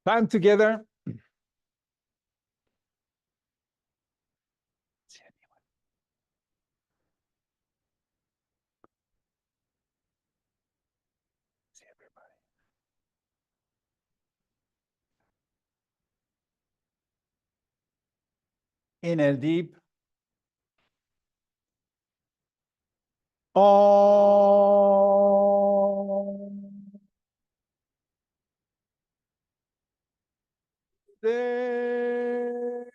Time together. Inhale deep. Om. De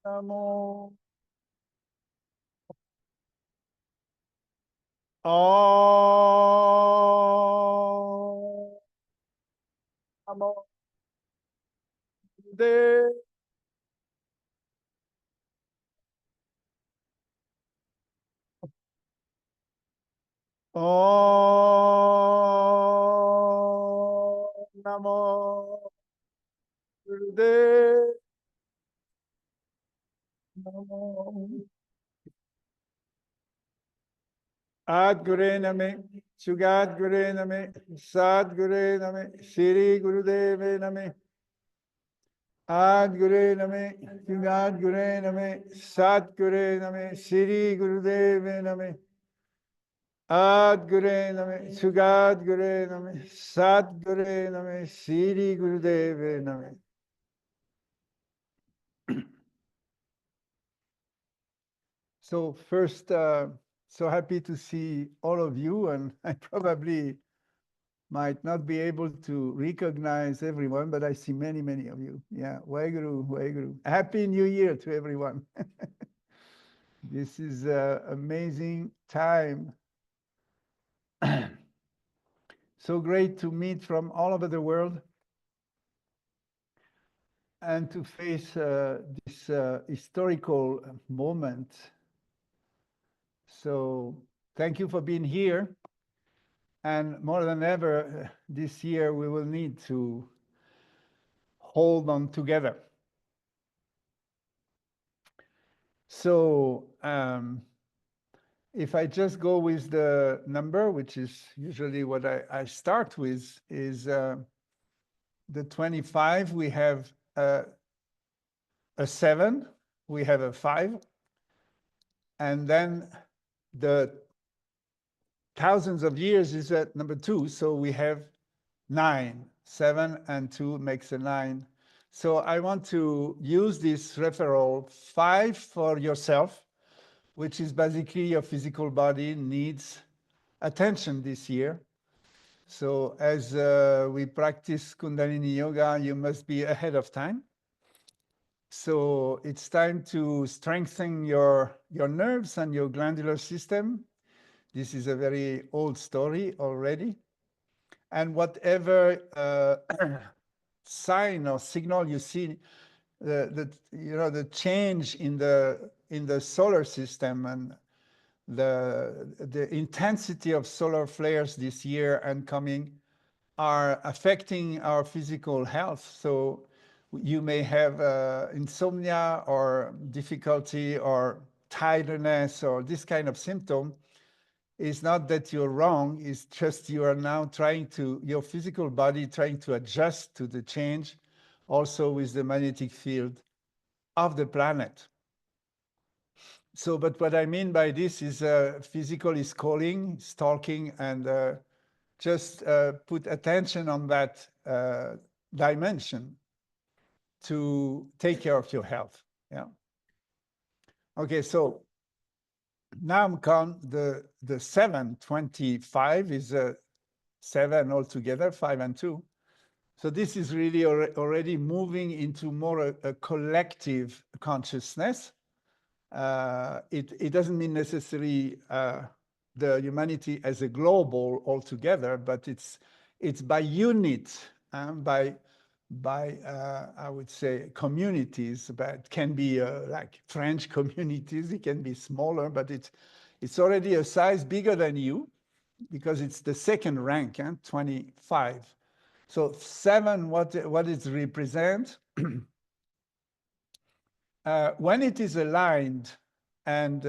Namo. Om. Namo. De Om. Namo. De Namo. Ad Gure Name, Sugat Gure Name, Sad Gure Name, Shri Gurudeve Name. Ad Gure Name, Sugat Gure Name, Sad Gure Name, Shri Gurudeve Name. Ad Gure Name, Sugat Gure Name, Sad Gure Name, Shri Gurudeve Name. So first, so happy to see all of you, and I probably might not be able to recognize everyone, but I see many, many of you. Yeah, Waheguru, Waheguru. Happy New Year to everyone. This is an amazing time. So great to meet from all over the world and to face this historical moment. So thank you for being here. And more than ever, this year we will need to hold on together. So if I just go with the number, which is usually what I start with, is the 25, we have a 7, we have a 5, and then the thousands of years is at number 2, so we have 9. 7 and 2 makes a 9. So I want to use this referral 5 for yourself, which is basically your physical body needs attention this year. So as we practice Kundalini Yoga, you must be ahead of time. So it's time to strengthen your nerves and your glandular system. This is a very old story already. And whatever sign or signal you see, the change in the solar system and the intensity of solar flares this year and coming are affecting our physical health. So you may have insomnia or difficulty or tiredness or this kind of symptom. It's not that you're wrong, it's just you are now your physical body trying to adjust to the change also with the magnetic field of the planet. So, but what I mean by this is physical is calling, stalking, and just put attention on that dimension to take care of your health. Yeah. Okay, so now I'm counting the 725 is 7 altogether, 5 and 2. So this is really already moving into more a collective consciousness. It doesn't mean necessarily the humanity as a global altogether, but it's by unit, by I would say communities, but it can be like French communities. It can be smaller, but it's already a size bigger than you because it's the second rank, 25. So 7, what it represents? When it is aligned, and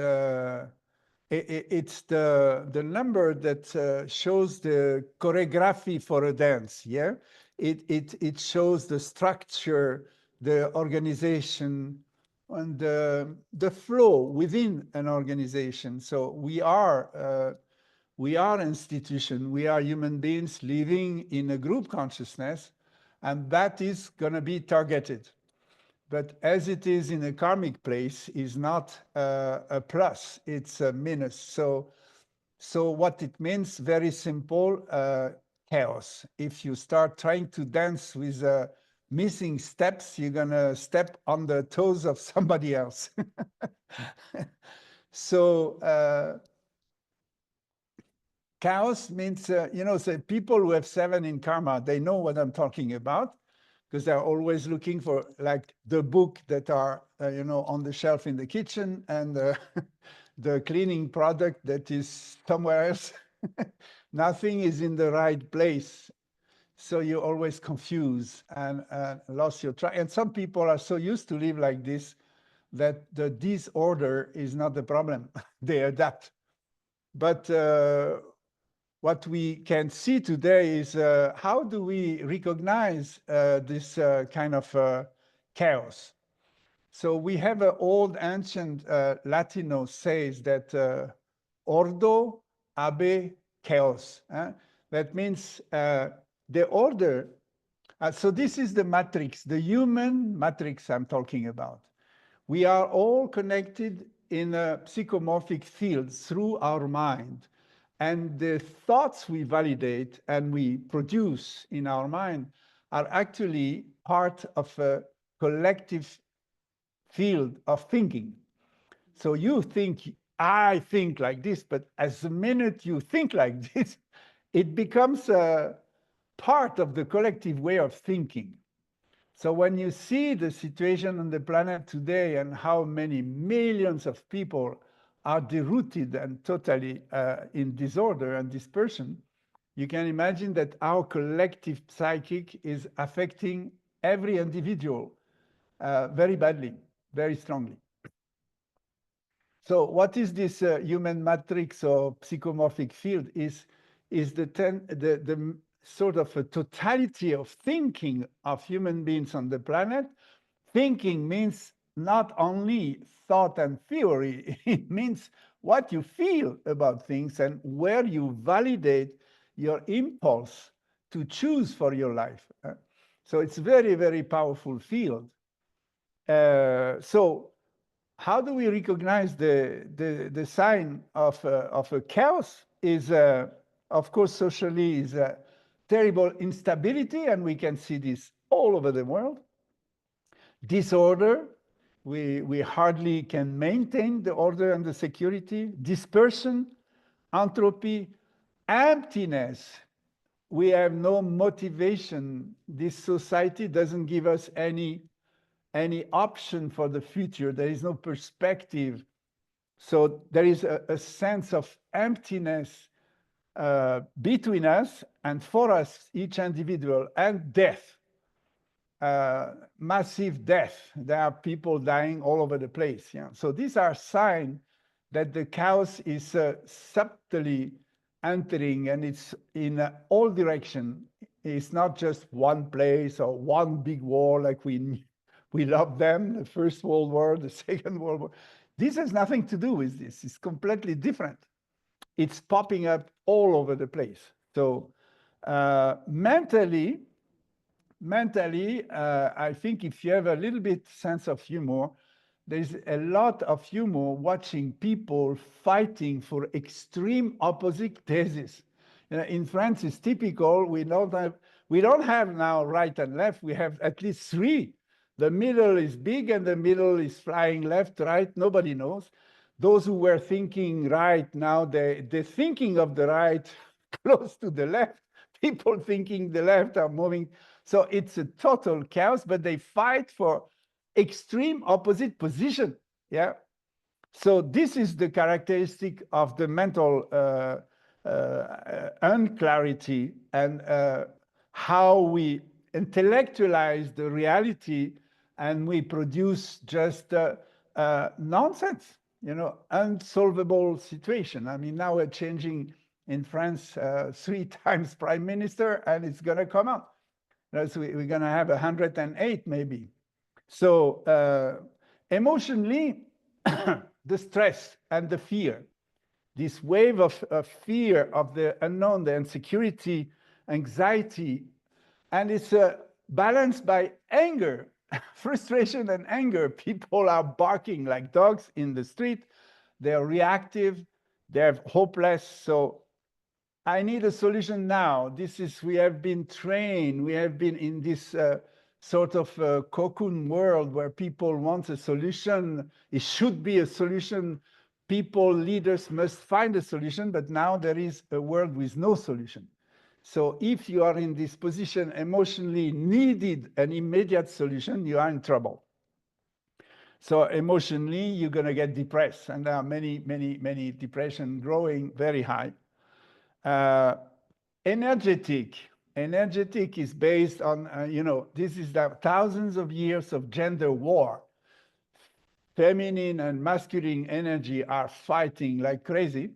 it's the number that shows the choreography for a dance. Yeah, it shows the structure, the organization, and the flow within an organization. So we are institution, we are human beings living in a group consciousness, and that is going to be targeted. But as it is in a karmic place, is not a plus, it's a minus. So what it means, very simple, chaos. If you start trying to dance with missing steps, you're gonna step on the toes of somebody else. So chaos means, so people who have 7 in karma, they know what I'm talking about, because they're always looking for like the book that are, on the shelf in the kitchen, and the cleaning product that is somewhere else. Nothing is in the right place. So you're always confused and lost your track. And some people are so used to live like this that the disorder is not the problem. They adapt. But what we can see today is how do we recognize this kind of chaos? So we have an old ancient Latino says that ordo abe chaos. That means the order. So this is the matrix, the human matrix I'm talking about. We are all connected in a psychomorphic field through our mind. And the thoughts we validate and we produce in our mind are actually part of a collective field of thinking. So you think, I think like this, but as the minute you think like this, it becomes a part of the collective way of thinking. So when you see the situation on the planet today and how many millions of people are derooted and totally in disorder and dispersion, you can imagine that our collective psychic is affecting every individual very badly, very strongly. So what is this human matrix or psychomorphic field? Is the sort of a totality of thinking of human beings on the planet. Thinking means not only thought and theory, it means what you feel about things and where you validate your impulse to choose for your life. So it's very, very powerful field. So how do we recognize the sign of a chaos? Is of course socially is a terrible instability, and we can see this all over the world. Disorder, we hardly can maintain the order and the security. Dispersion, entropy, emptiness. We have no motivation. This society doesn't give us any option for the future. There is no perspective. So there is a sense of emptiness between us and for us, each individual, and death. Massive death. There are people dying all over the place. Yeah? So these are signs that the chaos is subtly entering, and it's in all directions. It's not just one place or one big war like we love them, the First World War, the Second World War. This has nothing to do with this. It's completely different. It's popping up all over the place. So mentally, I think if you have a little bit sense of humor, there's a lot of humor watching people fighting for extreme opposite theses. In France, it's typical. We don't have now right and left. We have at least 3. The middle is big, and the middle is flying left, right. Nobody knows. Those who were thinking right now, they're thinking of the right close to the left. People thinking the left are moving. So it's a total chaos, but they fight for extreme opposite position. Yeah. So this is the characteristic of the mental unclarity, and how we intellectualize the reality, and we produce just nonsense, unsolvable situation. I mean, now we're changing in France 3 times prime minister, and it's going to come out. So we're going to have 108 maybe. So emotionally, the stress and the fear, this wave of fear of the unknown, the insecurity, anxiety, and it's balanced by anger, frustration and anger. People are barking like dogs in the street. They're reactive. They're hopeless. So I need a solution now. We have been trained. We have been in this sort of cocoon world where people want a solution. It should be a solution. People, leaders must find a solution, but now there is a world with no solution. So if you are in this position, emotionally needed an immediate solution, you are in trouble. So emotionally, you're going to get depressed. And there are many depression growing very high. Energetic is based on, this is the thousands of years of gender war. Feminine and masculine energy are fighting like crazy.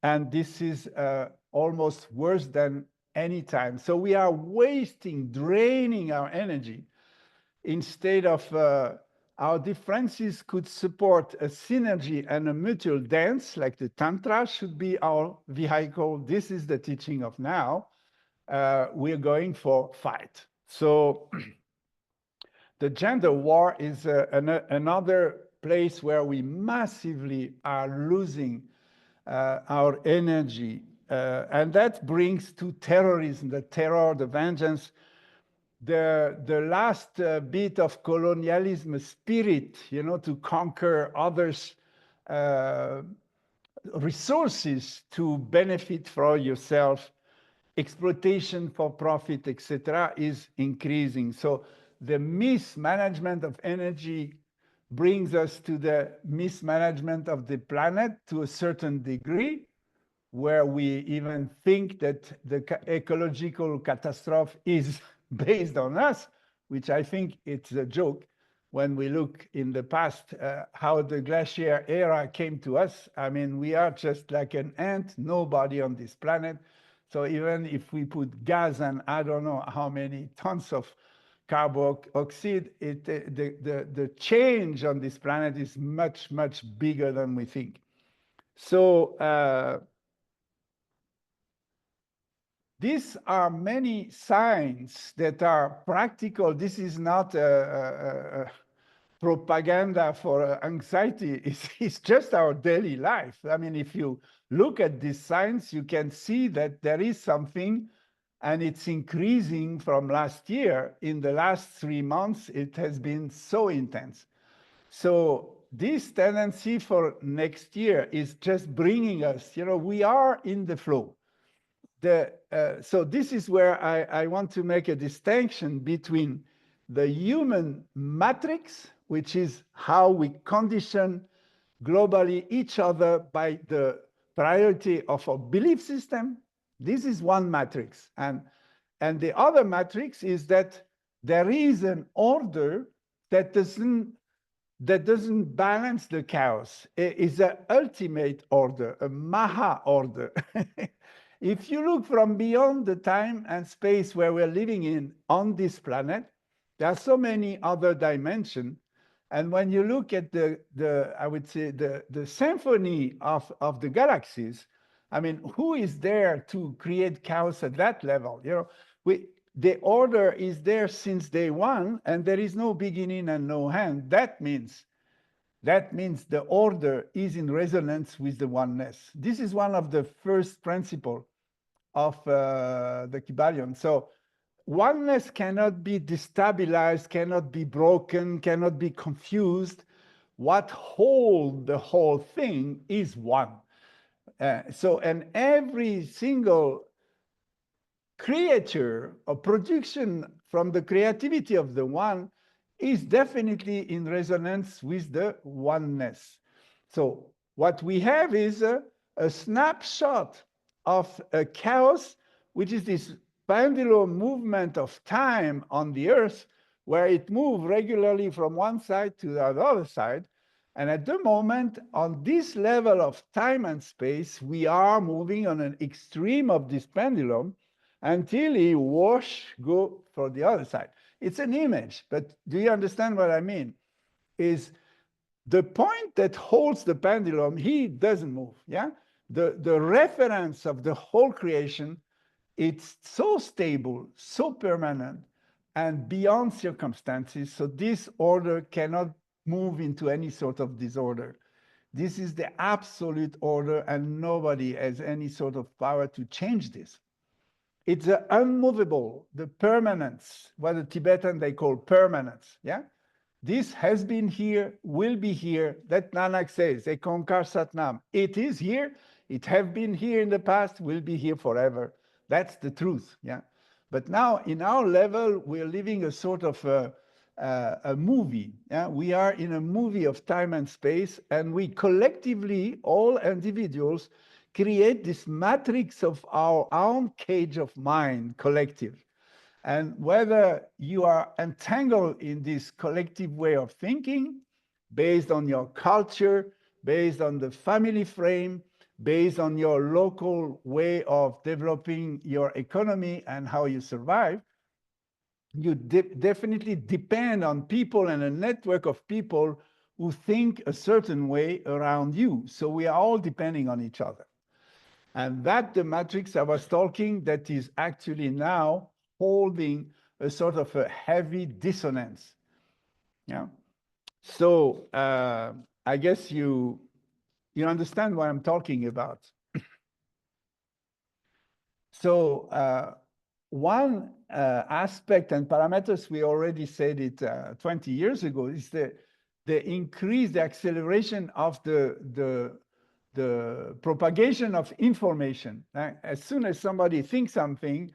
And this is almost worse than any time. So we are draining our energy instead of our differences could support a synergy and a mutual dance, like the Tantra should be our vehicle. This is the teaching of now. We're going for fight. So the gender war is another place where we massively are losing our energy. And that brings to terrorism, the terror, the vengeance, the last bit of colonialism spirit, to conquer others' resources to benefit for yourself, exploitation for profit, etc., is increasing. So the mismanagement of energy brings us to the mismanagement of the planet to a certain degree, where we even think that the ecological catastrophe is based on us, which I think it's a joke. When we look in the past, how the glacier era came to us, I mean, we are just like an ant, nobody on this planet. So even if we put gas and I don't know how many tons of carbon dioxide, the change on this planet is much bigger than we think. So these are many signs that are practical. This is not a propaganda for anxiety. It's just our daily life. I mean, if you look at these signs, you can see that there is something, and it's increasing from last year. In the last 3 months, it has been so intense. So this tendency for next year is just bringing us, we are in the flow. So this is where I want to make a distinction between the human matrix, which is how we condition globally each other by the priority of our belief system. This is one matrix. And the other matrix is that there is an order that doesn't balance the chaos. It is an ultimate order, a Maha order. If you look from beyond the time and space where we're living in on this planet, there are so many other dimensions. And when you look at I would say the symphony of the galaxies, I mean, who is there to create chaos at that level? The order is there since day one, and there is no beginning and no end. That means the order is in resonance with the oneness. This is one of the first principles of the Kybalion. So oneness cannot be destabilized, cannot be broken, cannot be confused. What holds the whole thing is one. And every single creature or production from the creativity of the one is definitely in resonance with the oneness. So what we have is a snapshot of a chaos, which is this pendulum movement of time on the earth, where it moves regularly from one side to the other side. And at the moment, on this level of time and space, we are moving on an extreme of this pendulum, until he go for the other side. It's an image, but do you understand what I mean? Is the point that holds the pendulum, he doesn't move, yeah? The reference of the whole creation, it's so stable, so permanent, and beyond circumstances, so this order cannot move into any sort of disorder. This is the absolute order, and nobody has any sort of power to change this. It's the unmovable, the permanence, what the Tibetan they call permanence, yeah? This has been here, will be here. That Nanak says, Ekonkar Satnam. It is here, it have been here in the past, will be here forever. That's the truth, yeah? But now, in our level, we're living a sort of a movie, yeah? We are in a movie of time and space, and we collectively, all individuals, create this matrix of our own cage of mind, collective. And whether you are entangled in this collective way of thinking, based on your culture, based on the family frame, based on your local way of developing your economy and how you survive, you definitely depend on people and a network of people who think a certain way around you. So we are all depending on each other. And that the matrix I was talking that is actually now holding a sort of a heavy dissonance. Yeah. So I guess you understand what I'm talking about. So one aspect and parameters, we already said it 20 years ago, is the increase, the acceleration of the propagation of information. As soon as somebody thinks something,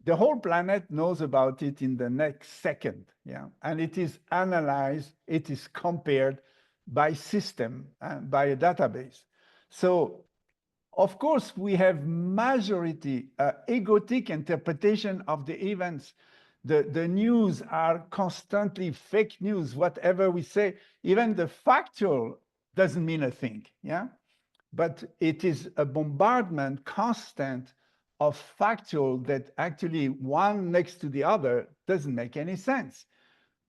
the whole planet knows about it in the next second, yeah? And it is analyzed, it is compared by system and by a database. So, of course, we have majority egotic interpretation of the events. The news are constantly fake news, whatever we say, even the factual doesn't mean a thing, yeah? But it is a bombardment constant of factual that actually one next to the other doesn't make any sense.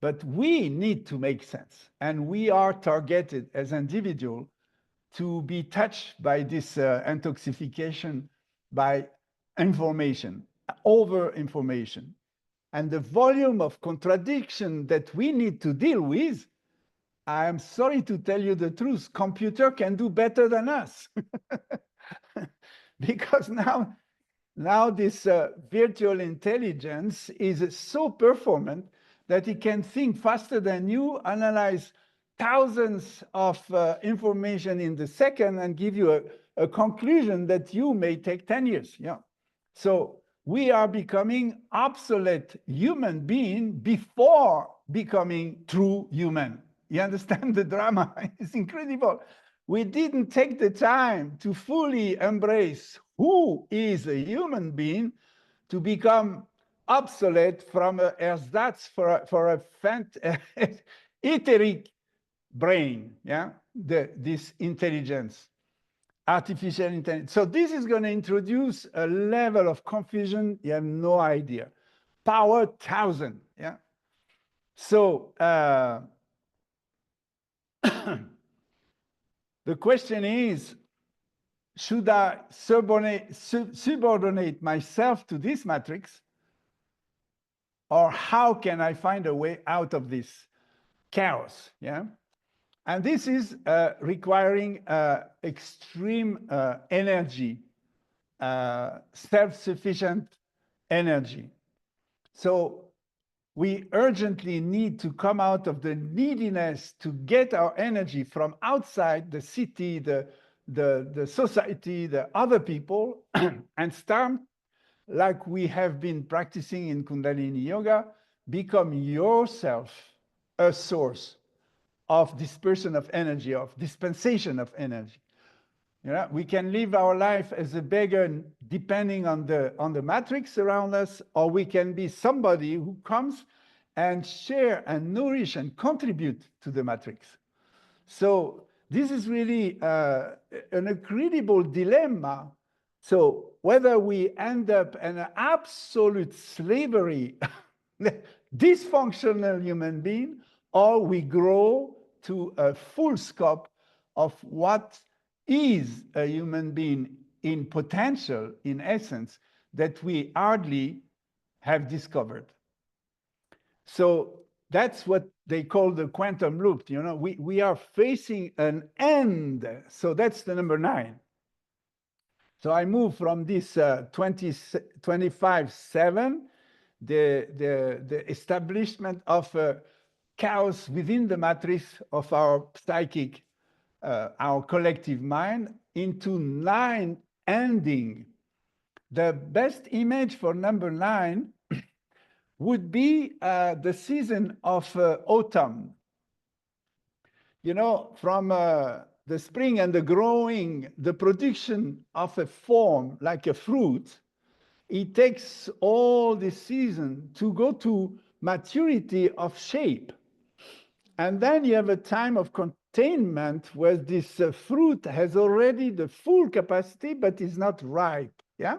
But we need to make sense. And we are targeted as individuals to be touched by this intoxication by information, over information. And the volume of contradiction that we need to deal with, I am sorry to tell you the truth, computer can do better than us. Because now this virtual intelligence is so performant that it can think faster than you, analyze thousands of information in the second and give you a conclusion that you may take 10 years. Yeah. So we are becoming obsolete human being before becoming true human. You understand the drama? It's incredible. We didn't take the time to fully embrace who is a human being to become obsolete from a ersatz for a etheric brain, yeah, this intelligence, artificial intelligence. So this is going to introduce a level of confusion you have no idea. Power 1,000, yeah. So the question is, should I subordinate myself to this matrix, or how can I find a way out of this chaos? Yeah, and this is requiring extreme energy, self-sufficient energy. So we urgently need to come out of the neediness to get our energy from outside the city, the society, the other people, and start, like we have been practicing in Kundalini Yoga, become yourself a source of dispersion of energy, of dispensation of energy. You know, we can live our life as a beggar depending on the matrix around us, or we can be somebody who comes and share and nourish and contribute to the matrix. So this is really an incredible dilemma. So whether we end up in an absolute slavery, dysfunctional human being, or we grow to a full scope of what is a human being in potential, in essence, that we hardly have discovered. So that's what they call the quantum loop. You know, we are facing an end. So that's the number 9. So I move from this 25-7, the establishment of chaos within the matrix of our psychic, our collective mind, into 9 ending. The best image for number 9 would be the season of autumn. You know, from the spring and the growing, the production of a form like a fruit, it takes all this season to go to maturity of shape. And then you have a time of containment where this fruit has already the full capacity, but is not ripe. Yeah.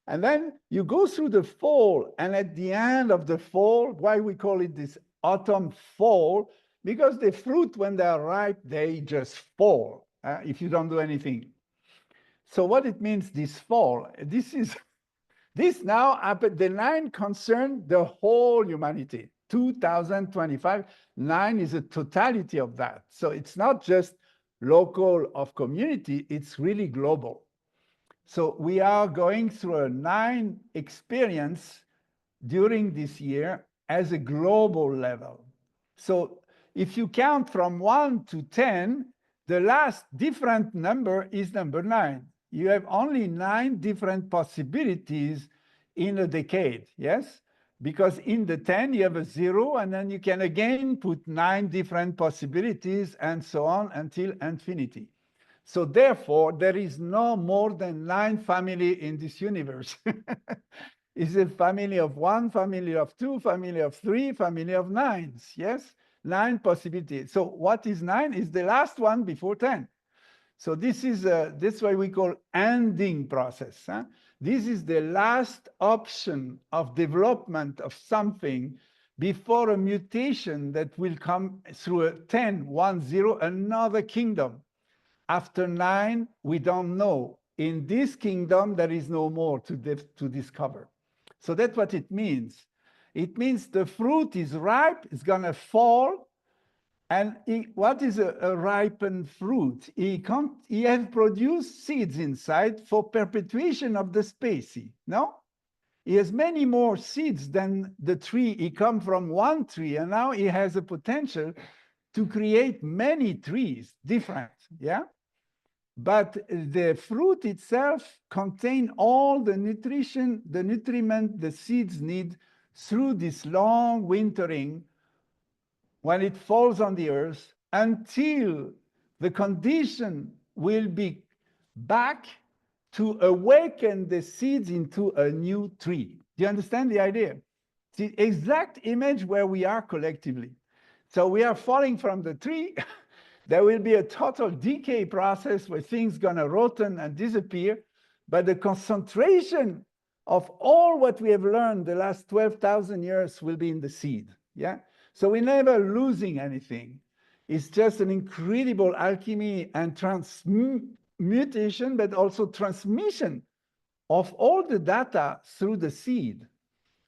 And then you go through the fall, and at the end of the fall, why we call it this autumn fall, because the fruit, when they are ripe, they just fall if you don't do anything. So what it means, this fall, this now happened, the 9 concern the whole humanity. 2025, 9 is a totality of that. So it's not just local of community, it's really global. So we are going through a 9 experience during this year as a global level. So if you count from 1 to 10, the last different number is number 9. You have only 9 different possibilities in a decade, yes? Because in the 10, you have a 0, and then you can again put 9 different possibilities and so on until infinity. So therefore, there is no more than 9 family in this universe. It's a family of 1, family of 2, family of 3, family of 9s, yes? 9 possibilities. So what is 9 is the last one before 10. So this is what we call ending process. Huh? This is the last option of development of something before a mutation that will come through a 10, 1, 0, another kingdom. After 9, we don't know. In this kingdom, there is no more to discover. So that's what it means. It means the fruit is ripe, it's going to fall. And what is a ripened fruit? He has produced seeds inside for perpetuation of the species, no? He has many more seeds than the tree. He comes from one tree, and now he has a potential to create many trees, different, yeah? But the fruit itself contains all the nutrition, the nutriment the seeds need through this long wintering when it falls on the earth until the condition will be back to awaken the seeds into a new tree. Do you understand the idea? The exact image where we are collectively. So we are falling from the tree. There will be a total decay process where things gonna rotten and disappear, but the concentration of all what we have learned the last 12,000 years will be in the seed, yeah? So we're never losing anything. It's just an incredible alchemy and transmutation, but also transmission of all the data through the seed.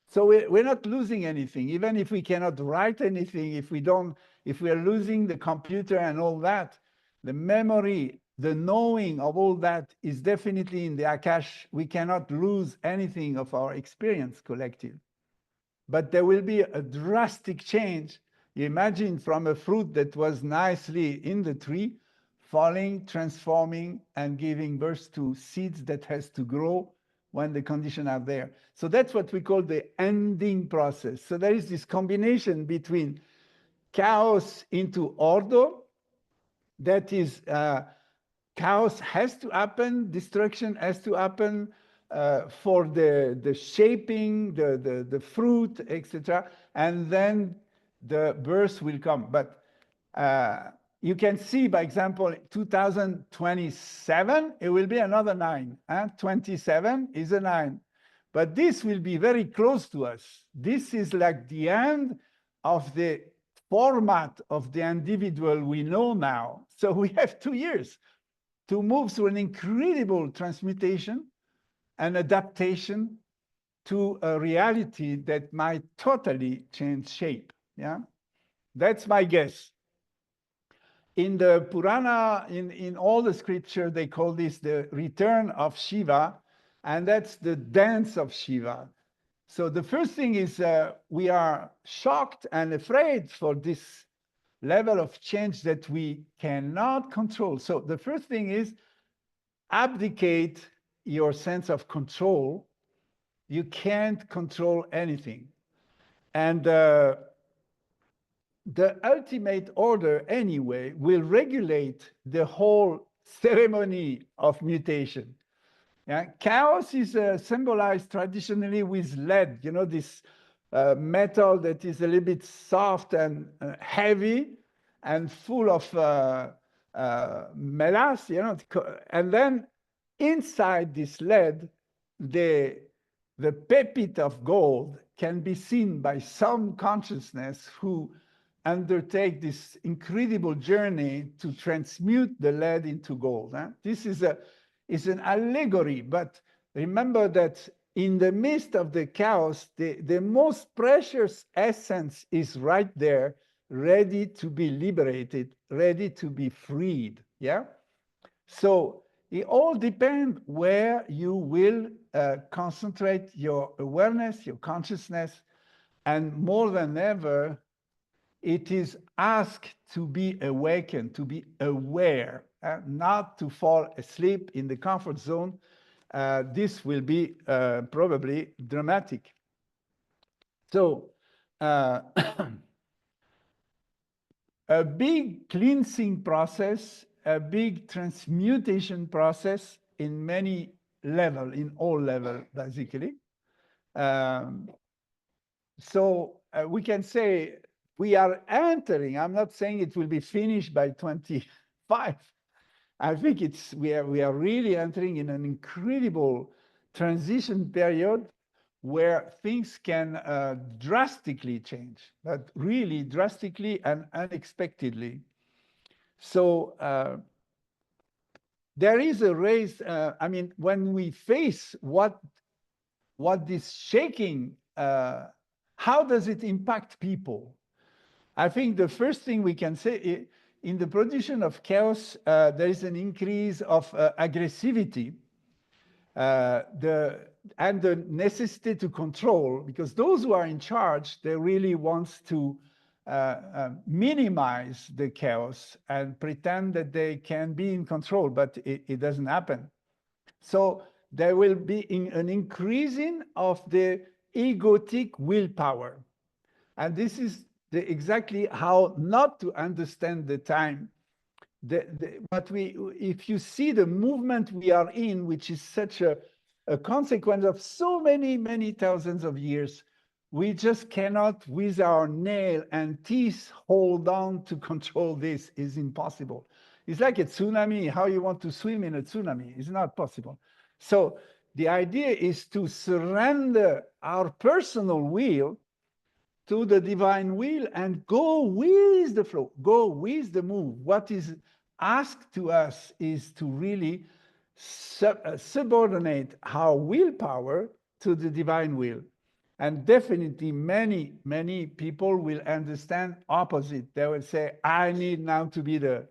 So we're not losing anything, even if we cannot write anything, if we are losing the computer and all that, the memory, the knowing of all that is definitely in the Akash. We cannot lose anything of our experience collective. But there will be a drastic change. You imagine from a fruit that was nicely in the tree, falling, transforming, and giving birth to seeds that has to grow when the conditions are there. So that's what we call the ending process. So there is this combination between chaos into order. That is, chaos has to happen, destruction has to happen for the shaping, the fruit, etc. And then the birth will come. But you can see, by example, 2027, it will be another 9. 27 is a 9. But this will be very close to us. This is like the end of the format of the individual we know now. So we have 2 years to move through an incredible transmutation and adaptation to a reality that might totally change shape. Yeah, that's my guess. In the Purana, in all the scripture, they call this the return of Shiva, and that's the dance of Shiva. So the first thing is we are shocked and afraid for this level of change that we cannot control. So the first thing is abdicate your sense of control. You can't control anything. And the ultimate order anyway will regulate the whole ceremony of mutation. Yeah? Chaos is symbolized traditionally with lead, you know, this metal that is a little bit soft and heavy and full of melas, you know, and then inside this lead, the pepite of gold can be seen by some consciousness who undertake this incredible journey to transmute the lead into gold. This is an allegory, but remember that in the midst of the chaos, the most precious essence is right there, ready to be liberated, ready to be freed. Yeah. So it all depends where you will concentrate your awareness, your consciousness, and more than ever, it is asked to be awakened, to be aware, not to fall asleep in the comfort zone. This will be probably dramatic. So a big cleansing process, a big transmutation process in many levels, in all levels, basically. So we can say we are entering, I'm not saying it will be finished by 25. I think we are really entering in an incredible transition period where things can drastically change, but really drastically and unexpectedly. So there is a race, I mean, when we face what this shaking, how does it impact people? I think the first thing we can say, in the production of chaos, there is an increase of aggressivity and the necessity to control, because those who are in charge, they really want to minimize the chaos and pretend that they can be in control, but it doesn't happen. So there will be an increasing of the egotic willpower. And this is exactly how not to understand the time. If you see the movement we are in, which is such a consequence of so many thousands of years, we just cannot, with our nail and teeth, hold on to control this. Is impossible. It's like a tsunami. How you want to swim in a tsunami? It's not possible. So the idea is to surrender our personal will to the divine will and go with the flow, go with the move. What is asked to us is to really subordinate our willpower to the divine will. And definitely many people will understand opposite. They will say, I need now to be the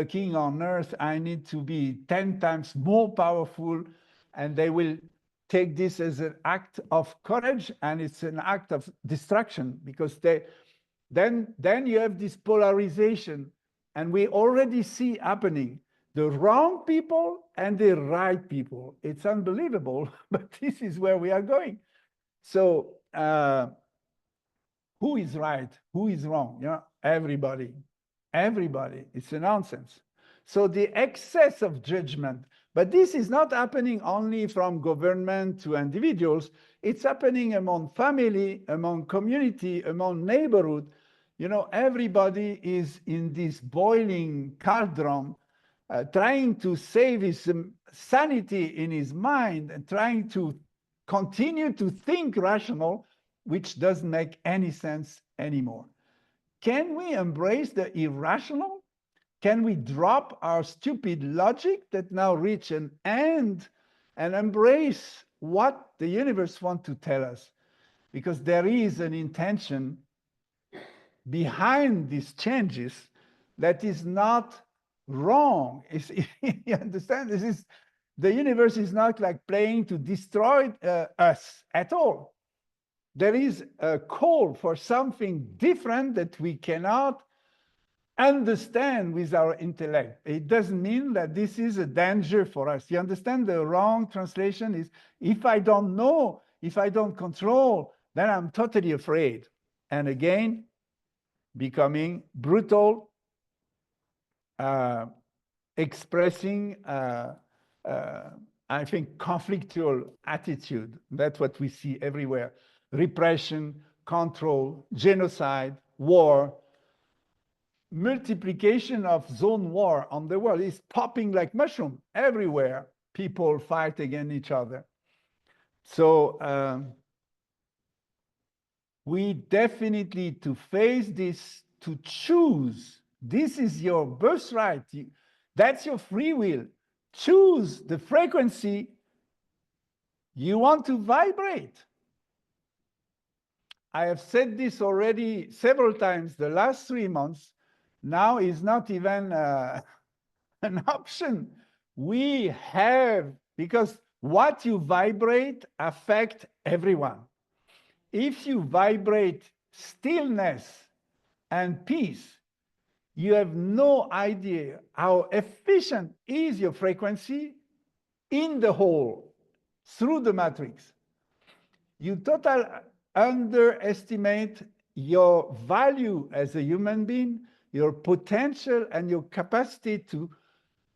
king on earth. I need to be 10 times more powerful. And they will take this as an act of courage, and it's an act of destruction, because then you have this polarization, and we already see happening the wrong people and the right people. It's unbelievable, but this is where we are going. So who is right? Who is wrong? You know, everybody. It's a nonsense. So the excess of judgment, but this is not happening only from government to individuals. It's happening among family, among community, among neighborhood. You know, everybody is in this boiling cauldron, trying to save his sanity in his mind and trying to continue to think rational, which doesn't make any sense anymore. Can we embrace the irrational? Can we drop our stupid logic that now reach an end and embrace what the universe wants to tell us? Because there is an intention behind these changes that is not wrong. You understand? The universe is not like playing to destroy us at all. There is a call for something different that we cannot understand with our intellect. It doesn't mean that this is a danger for us. You understand? The wrong translation is, if I don't know, if I don't control, then I'm totally afraid. And again, becoming brutal, expressing, I think, conflictual attitude. That's what we see everywhere. Repression, control, genocide, war, multiplication of zone war on the world is popping like mushroom everywhere. People fight against each other. So we definitely, to face this, to choose, this is your birthright. That's your free will. Choose the frequency you want to vibrate. I have said this already several times the last 3 months. Now is not even an option. We have, because what you vibrate affects everyone. If you vibrate stillness and peace, you have no idea how efficient is your frequency in the whole, through the matrix. You totally underestimate your value as a human being, your potential and your capacity to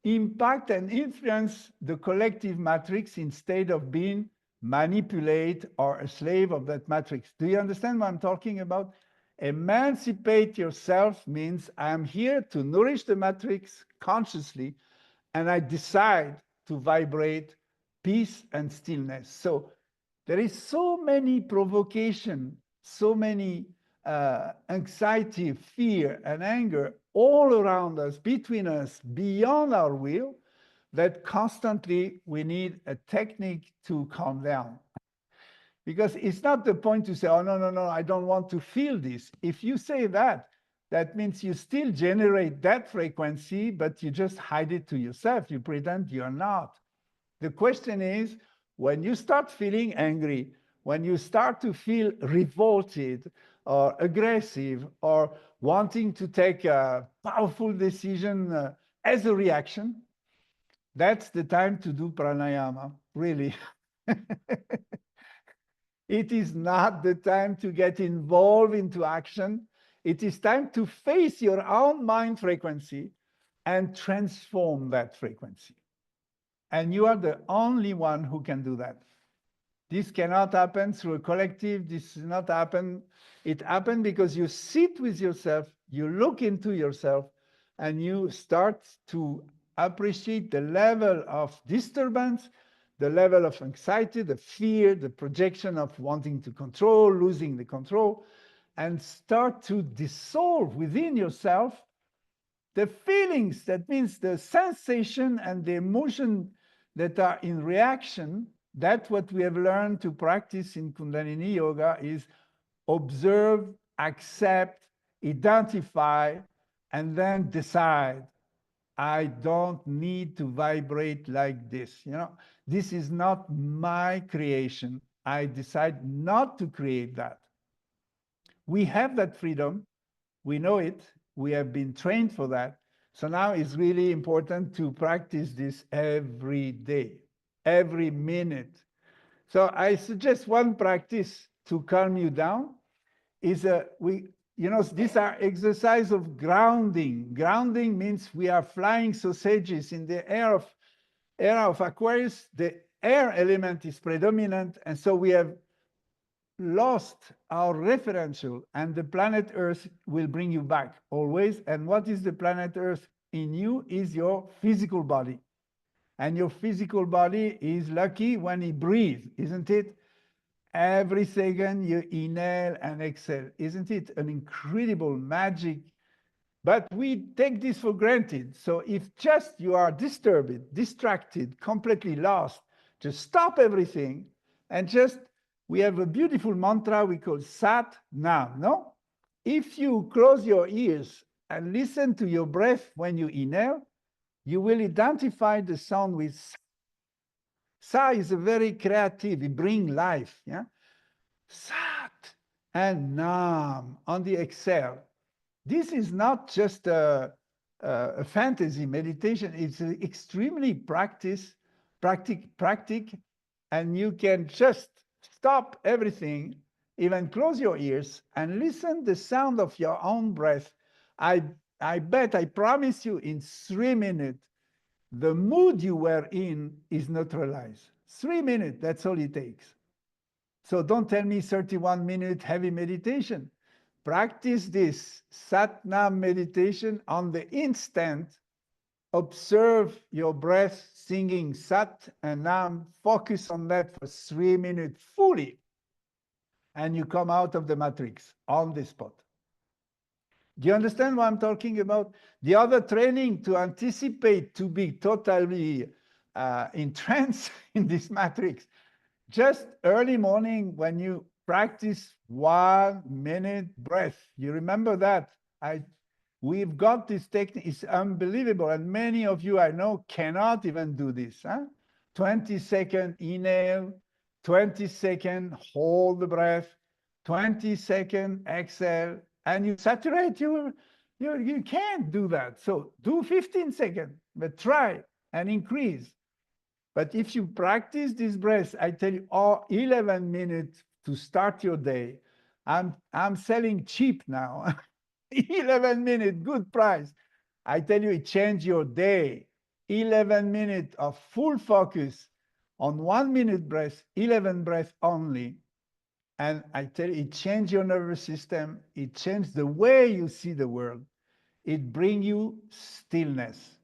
impact and influence the collective matrix instead of being manipulated or a slave of that matrix. Do you understand what I'm talking about? Emancipate yourself means I'm here to nourish the matrix consciously, and I decide to vibrate peace and stillness. So there is so many provocation, so many anxiety, fear, and anger all around us, between us, beyond our will, that constantly we need a technique to calm down. Because it's not the point to say, oh, no, no, no, I don't want to feel this. If you say that, that means you still generate that frequency, but you just hide it to yourself. You pretend you're not. The question is, when you start feeling angry, when you start to feel revolted or aggressive or wanting to take a powerful decision as a reaction, that's the time to do pranayama, really. It is not the time to get involved into action. It is time to face your own mind frequency and transform that frequency. And you are the only one who can do that. This cannot happen through a collective. This does not happen. It happens because you sit with yourself, you look into yourself, and you start to appreciate the level of disturbance, the level of anxiety, the fear, the projection of wanting to control, losing the control, and start to dissolve within yourself the feelings, that means the sensation and the emotion that are in reaction. That's what we have learned to practice in Kundalini Yoga, is observe, accept, identify, and then decide. I don't need to vibrate like this. You know, this is not my creation. I decide not to create that. We have that freedom. We know it. We have been trained for that. So now it's really important to practice this every day, every minute. So I suggest one practice to calm you down is these are exercise of grounding. Grounding means we are flying sausages in the era of Aquarius. The air element is predominant, and so we have lost our referential, and the planet Earth will bring you back always. And what is the planet Earth in you is your physical body. And your physical body is lucky when it breathes, isn't it? Every second you inhale and exhale. Isn't it an incredible magic? But we take this for granted. So if just you are disturbed, distracted, completely lost, just stop everything and just, we have a beautiful mantra we call Sat Nam, no? If you close your ears and listen to your breath when you inhale, you will identify the sound with Sa. Sa is a very creative, it brings life, yeah? Sat and Nam on the exhale. This is not just a fantasy meditation. It's extremely practic, and you can just stop everything, even close your ears and listen the sound of your own breath. I bet, I promise you, in 3 minutes, the mood you were in is neutralized. 3 minutes, that's all it takes. So don't tell me 31-minute heavy meditation. Practice this Sat Nam meditation on the instant. Observe your breath singing Sat and Nam. Focus on that for 3 minutes fully. And you come out of the matrix on the spot. Do you understand what I'm talking about? The other training to anticipate, to be totally entranced in this matrix. Just early morning when you practice 1 minute breath. You remember that? We've got this technique. It's unbelievable. And many of you I know cannot even do this. 20-second inhale, 20-second hold the breath, 20-second exhale, and you saturate you can't do that. So do 15 seconds, but try and increase. But if you practice this breath, I tell you, 11 minutes to start your day. I'm selling cheap now. 11 minutes, good price. I tell you, it changed your day. 11 minutes of full focus on 1 minute breath, 11 breath only. And I tell you, it changed your nervous system. It changed the way you see the world. It brings you stillness.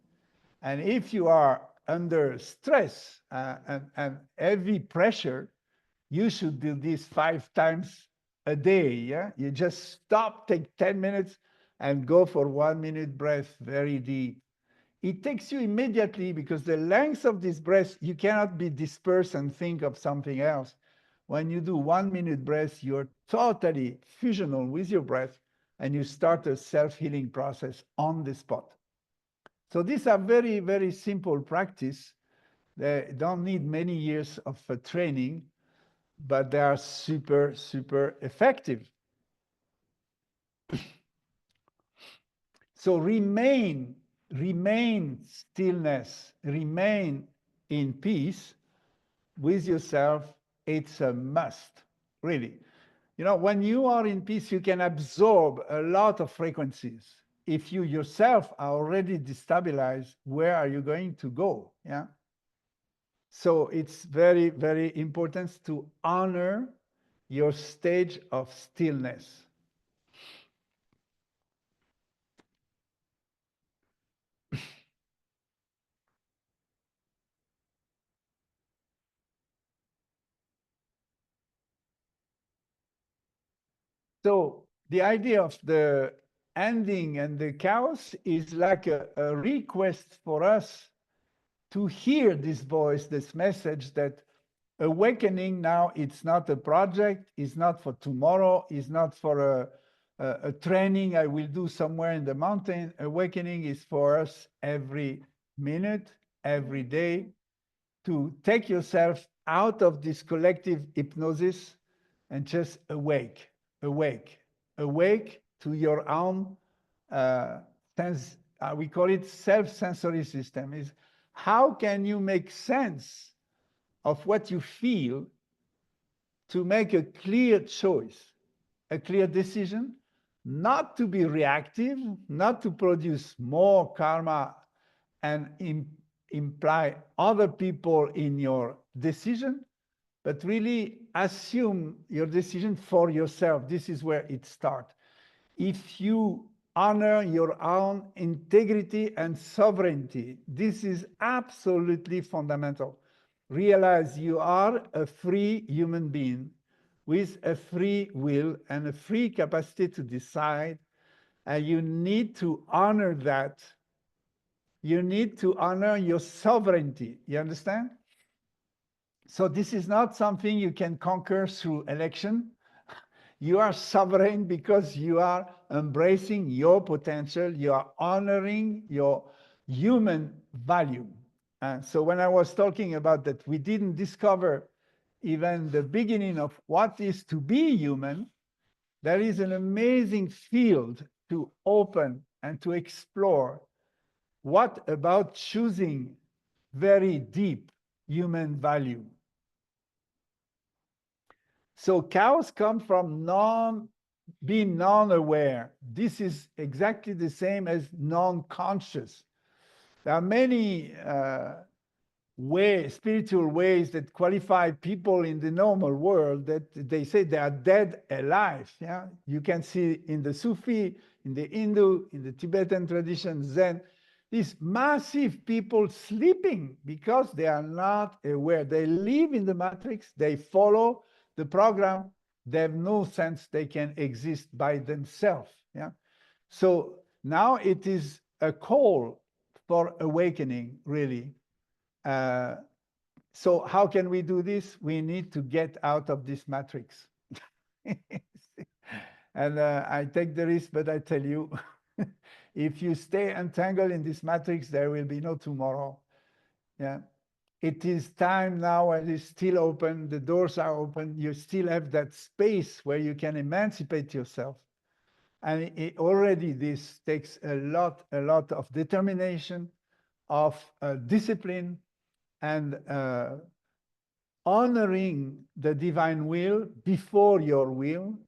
And if you are under stress and heavy pressure, you should do this 5 times a day. Yeah, you just stop, take 10 minutes, and go for 1 minute breath, very deep. It takes you immediately, because the length of this breath, you cannot be dispersed and think of something else. When you do 1 minute breath, you're totally fusional with your breath, and you start a self-healing process on the spot. So these are very, very simple practice. They don't need many years of training, but they are super, super effective. So remain stillness, remain in peace with yourself. It's a must, really. You know, when you are in peace, you can absorb a lot of frequencies. If you yourself are already destabilized, where are you going to go? Yeah. So it's very, very important to honor your stage of stillness. So the idea of the ending and the chaos is like a request for us to hear this voice, this message that awakening now, it's not a project, it's not for tomorrow, it's not for a training I will do somewhere in the mountain. Awakening is for us every minute, every day, to take yourself out of this collective hypnosis and just awake to your own sense. We call it self-sensory system. Is how can you make sense of what you feel to make a clear choice, a clear decision, not to be reactive, not to produce more karma and imply other people in your decision, but really assume your decision for yourself. This is where it starts. If you honor your own integrity and sovereignty, this is absolutely fundamental. Realize you are a free human being with a free will and a free capacity to decide, and you need to honor that. You need to honor your sovereignty. You understand? So this is not something you can conquer through election. You are sovereign because you are embracing your potential. You are honoring your human value. So when I was talking about that, we didn't discover even the beginning of what is to be human. There is an amazing field to open and to explore. What about choosing very deep human value? So chaos comes from being non-aware. This is exactly the same as non-conscious. There are many spiritual ways that qualify people in the normal world that they say they are dead alive. Yeah, you can see in the Sufi, in the Hindu, in the Tibetan tradition, Zen, these massive people sleeping because they are not aware. They live in the matrix, they follow the program, they have no sense they can exist by themselves. Yeah. So now it is a call for awakening, really. So how can we do this? We need to get out of this matrix. And I take the risk, but I tell you, if you stay entangled in this matrix, there will be no tomorrow. Yeah. It is time now, and it's still open. The doors are open. You still have that space where you can emancipate yourself. And already this takes a lot of determination, of discipline, and honoring the divine will before your will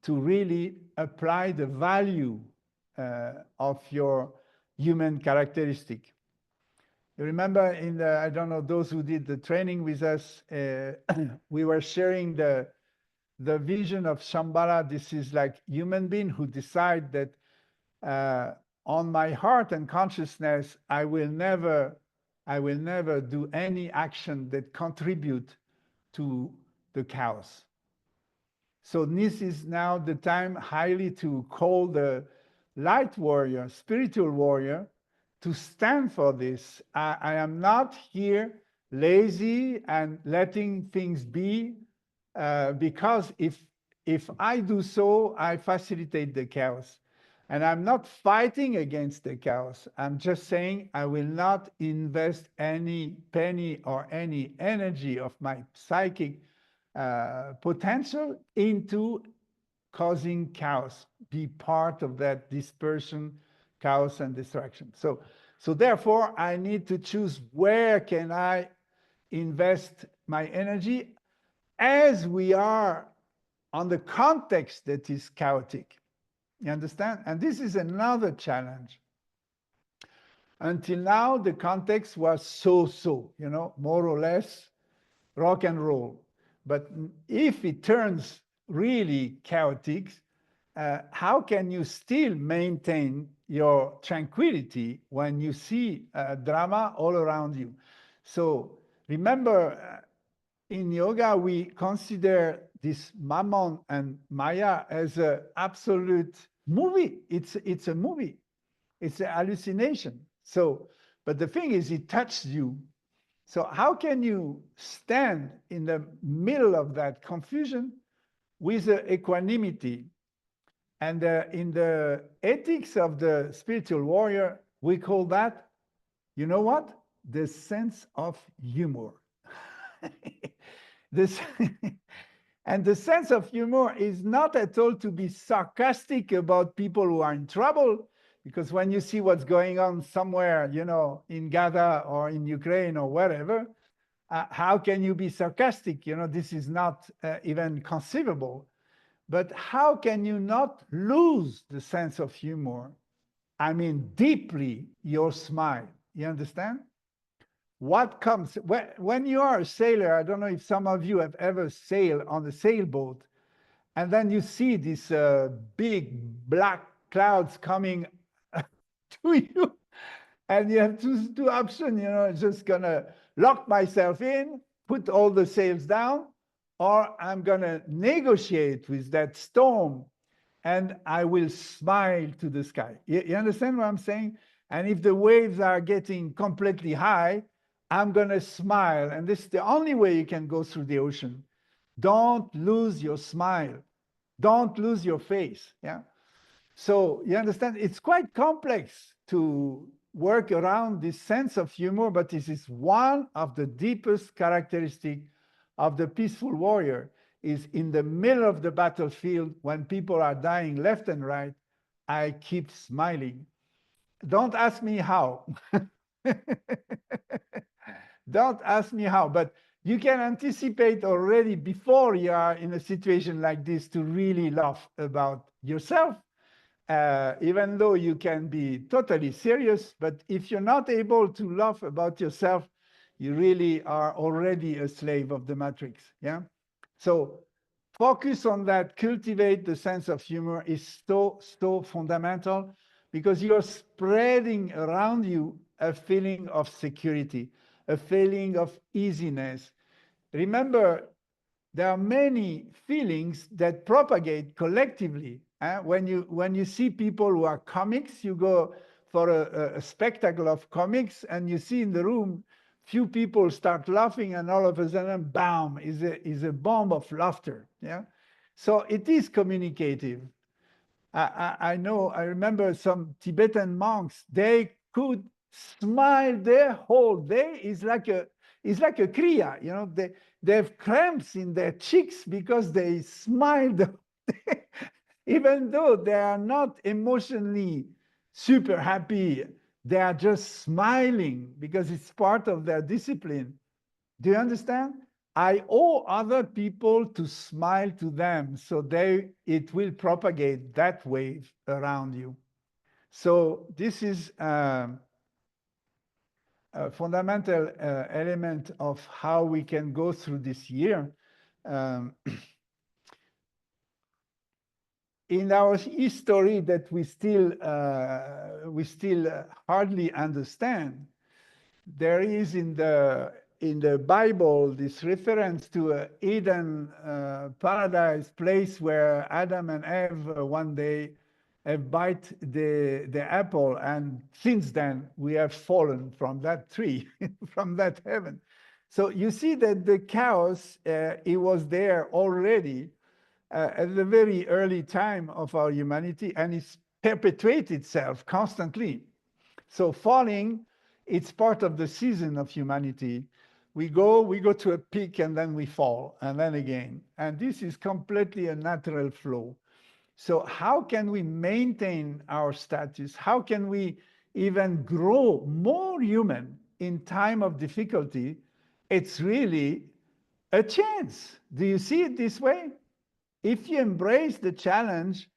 to really apply the value of your human characteristic. You remember in the, I don't know, those who did the training with us, we were sharing the vision of Shambhala. This is like human being who decide that on my heart and consciousness, I will never do any action that contribute to the chaos. So this is now the time highly to call the light warrior, spiritual warrior, to stand for this. I am not here lazy and letting things be, because if I do so, I facilitate the chaos. And I'm not fighting against the chaos. I'm just saying I will not invest any penny or any energy of my psychic potential into causing chaos, be part of that dispersion, chaos, and destruction. So therefore, I need to choose where can I invest my energy as we are on the context that is chaotic. You understand? And this is another challenge. Until now, the context was so-so, you know, more or less rock and roll. But if it turns really chaotic, how can you still maintain your tranquility when you see drama all around you? So remember, in yoga, we consider this Mammon and Maya as an absolute movie. It's a movie. It's an hallucination. So, but the thing is, it touches you. So how can you stand in the middle of that confusion with equanimity? And in the ethics of the spiritual warrior, we call that, you know what? The sense of humor. This and the sense of humor is not at all to be sarcastic about people who are in trouble, because when you see what's going on somewhere, you know, in Gaza or in Ukraine or wherever, how can you be sarcastic? You know, this is not even conceivable. But how can you not lose the sense of humor? I mean, deeply your smile. You understand? what comes when you are a sailor. I don't know if some of you have ever sailed on a sailboat, and then you see these big black clouds coming to you, and you have two options. You know, just gonna lock myself in, put all the sails down, or I'm gonna negotiate with that storm, and I will smile to the sky. You understand what I'm saying? And if the waves are getting completely high, I'm gonna smile, and this is the only way you can go through the ocean. Don't lose your smile. Don't lose your face. Yeah. So you understand, it's quite complex to work around this sense of humor, but this is one of the deepest characteristics of the peaceful warrior. Is in the middle of the battlefield when people are dying left and right, I keep smiling. Don't ask me how. Don't ask me how, but you can anticipate already before you are in a situation like this to really laugh about yourself. Even though you can be totally serious, but if you're not able to laugh about yourself, you really are already a slave of the matrix. Yeah. So focus on that, cultivate the sense of humor is so fundamental, because you're spreading around you a feeling of security, a feeling of easiness. Remember, there are many feelings that propagate collectively. When you see people who are comics, you go for a spectacle of comics, and you see in the room few people start laughing, and all of a sudden, bam, is a bomb of laughter. Yeah, so it is communicative. I know. I remember some Tibetan monks. They could smile their whole day. It's like a kriya. You know, they have cramps in their cheeks because they smiled, even though they are not emotionally super happy. They are just smiling because it's part of their discipline. Do you understand? I owe other people to smile to them, so it will propagate that wave around you. So this is a fundamental element of how we can go through this year. In our history that we still hardly understand, there is in the Bible this reference to Eden paradise, place where Adam and Eve one day have bite the apple, and since then we have fallen from that tree, from that heaven. So you see that the chaos, it was there already at the very early time of our humanity, and it's perpetuated itself constantly. So falling, it's part of the season of humanity. We go to a peak, and then we fall, and then again. And this is completely a natural flow. So how can we maintain our status? How can we even grow more human in time of difficulty? It's really a chance. Do you see it this way? If you embrace the challenge,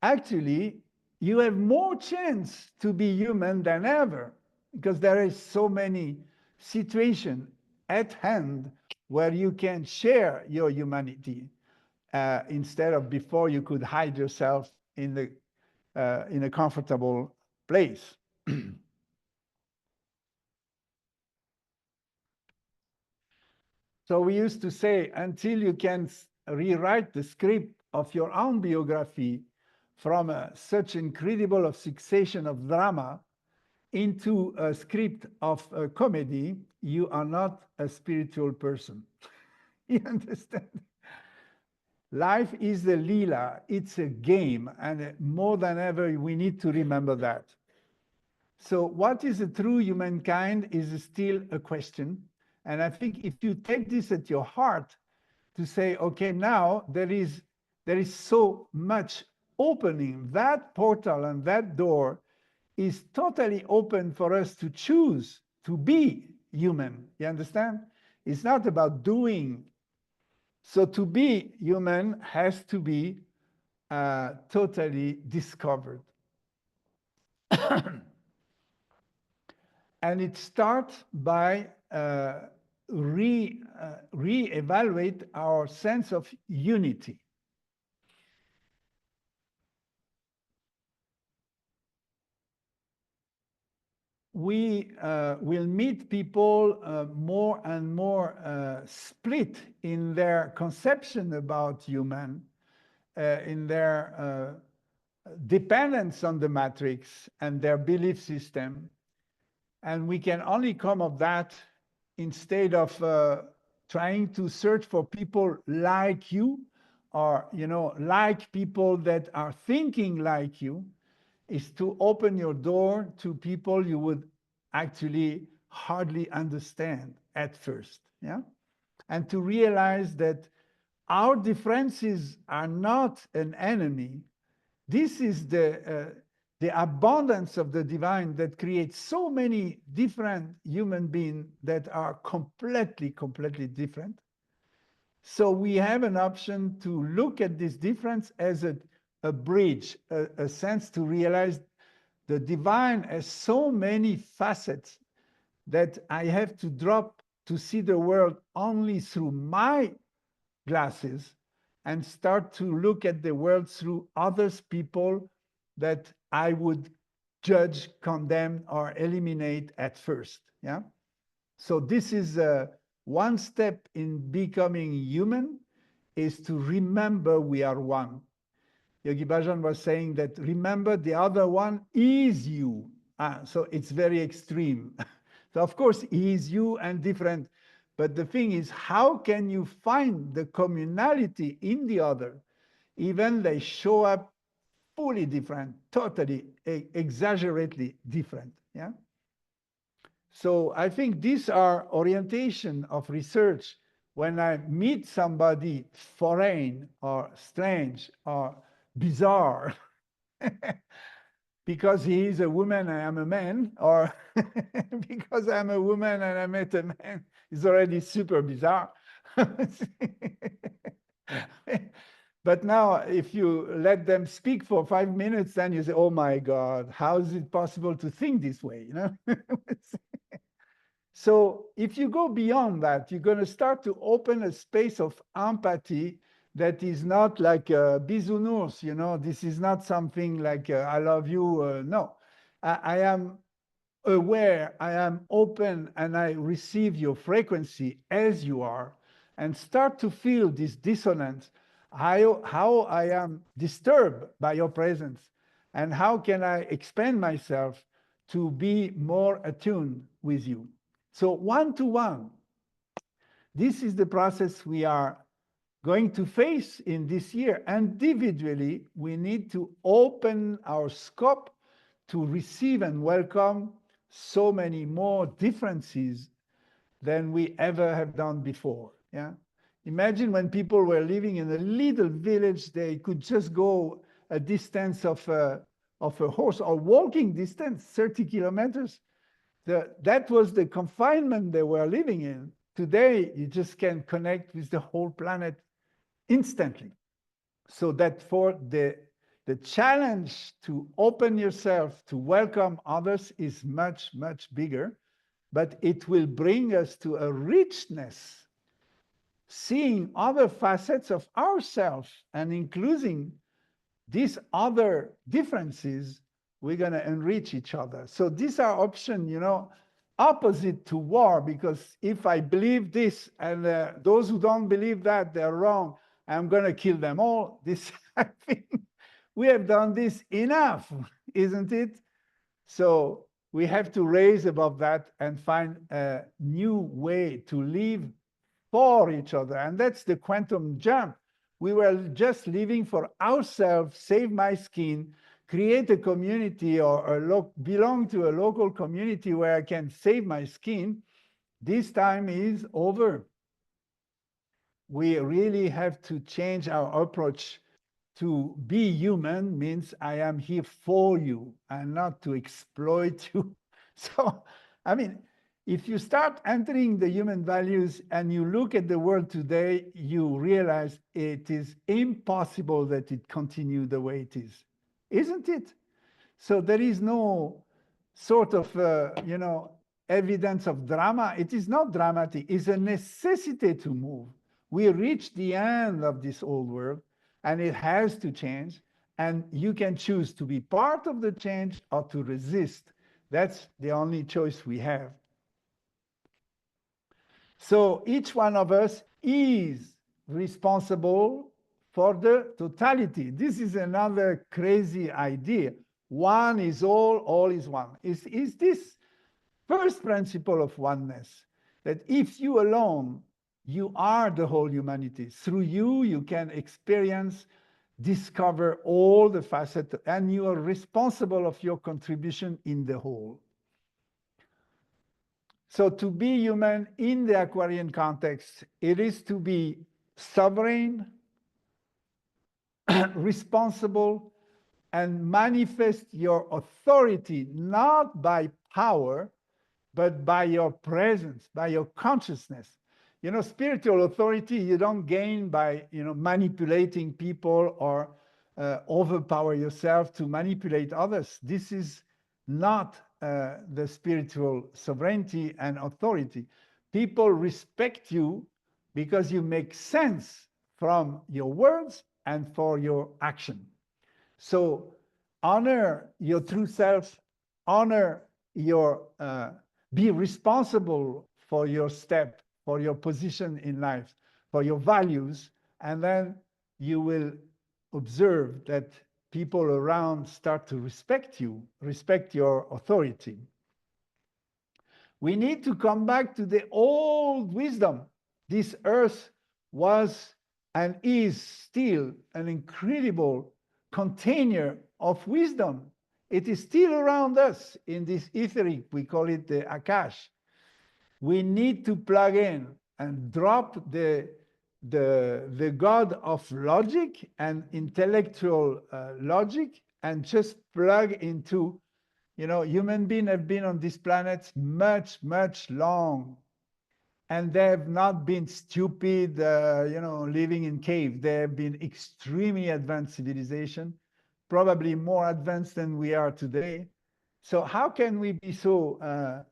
actually, you have more chance to be human than ever, because there is so many situations at hand where you can share your humanity instead of before you could hide yourself in a comfortable place. So we used to say, until you can rewrite the script of your own biography from such incredible of succession of drama into a script of a comedy, you are not a spiritual person. You understand? Life is a lila, it's a game, and more than ever, we need to remember that. So what is a true humankind is still a question. And I think if you take this at your heart to say, okay, now there is so much opening, that portal and that door is totally open for us to choose to be human. You understand? It's not about doing. So to be human has to be totally discovered. And it starts by re-evaluate our sense of unity. We will meet people more and more split in their conception about human, in their dependence on the matrix and their belief system. And we can only come of that instead of trying to search for people like you, or like people that are thinking like you, is to open your door to people you would actually hardly understand at first. Yeah. And to realize that our differences are not an enemy. This is the abundance of the divine that creates so many different human beings that are completely different. So we have an option to look at this difference as a bridge, a sense to realize the divine has so many facets that I have to drop to see the world only through my glasses and start to look at the world through others people that I would judge, condemn, or eliminate at first. Yeah. So this is one step in becoming human, is to remember we are one. Yogi Bhajan was saying that remember the other one is you. So it's very extreme. So of course he is you and different. But the thing is, how can you find the communality in the other, even they show up fully different, totally, exaggerately different? Yeah. So I think these are orientation of research. When I meet somebody foreign or strange or bizarre, because he is a woman and I'm a man, or because I'm a woman and I met a man, is already super bizarre. But now, if you let them speak for 5 minutes, then you say, "Oh my God, how is it possible to think this way?" So if you go beyond that, you're going to start to open a space of empathy that is not like bisounours, this is not something like I love you. No, I am aware, I am open, and I receive your frequency as you are, and start to feel this dissonance, how I am disturbed by your presence, and how can I expand myself to be more attuned with you. So one-to-one, this is the process we are going to face in this year. Individually, we need to open our scope to receive and welcome so many more differences than we ever have done before. Yeah. Imagine when people were living in a little village, they could just go a distance of a horse, or walking distance, 30 kilometers. That was the confinement they were living in. Today, you just can connect with the whole planet instantly. So that for the challenge to open yourself to welcome others is much bigger, but it will bring us to a richness, seeing other facets of ourselves and including these other differences. We're going to enrich each other. So these are options, opposite to war, because if I believe this and those who don't believe that, they're wrong, I'm going to kill them all. This, I think, we have done this enough, isn't it? So we have to raise above that and find a new way to live for each other. And that's the quantum jump. We were just living for ourselves, save my skin, create a community, or belong to a local community where I can save my skin. This time is over. We really have to change our approach. To be human means I am here for you and not to exploit you. So, I mean, if you start entering the human values and you look at the world today, you realize it is impossible that it continue the way it is, isn't it? So there is no sort of, evidence of drama. It is not dramatic. It's a necessity to move. We reach the end of this old world, and it has to change. And you can choose to be part of the change or to resist. That's the only choice we have. So each one of us is responsible for the totality. This is another crazy idea. One is all is one. Is this first principle of oneness, that if you alone, you are the whole humanity. Through you, you can experience, discover all the facets, and you are responsible of your contribution in the whole. So to be human in the Aquarian context, it is to be sovereign, responsible, and manifest your authority, not by power, but by your presence, by your consciousness. You know, spiritual authority you don't gain by, manipulating people or overpower yourself to manipulate others. This is not the spiritual sovereignty and authority. People respect you because you make sense from your words and for your action. So honor your true self, honor your, be responsible for your step, for your position in life, for your values, and then you will observe that people around start to respect you, respect your authority. We need to come back to the old wisdom. This earth was and is still an incredible container of wisdom. It is still around us in this etheric, we call it the Akash. We need to plug in and drop the God of logic and intellectual logic and just plug into, human beings have been on this planet much long. And they have not been stupid, living in cave. They have been extremely advanced civilization, probably more advanced than we are today. So how can we be so,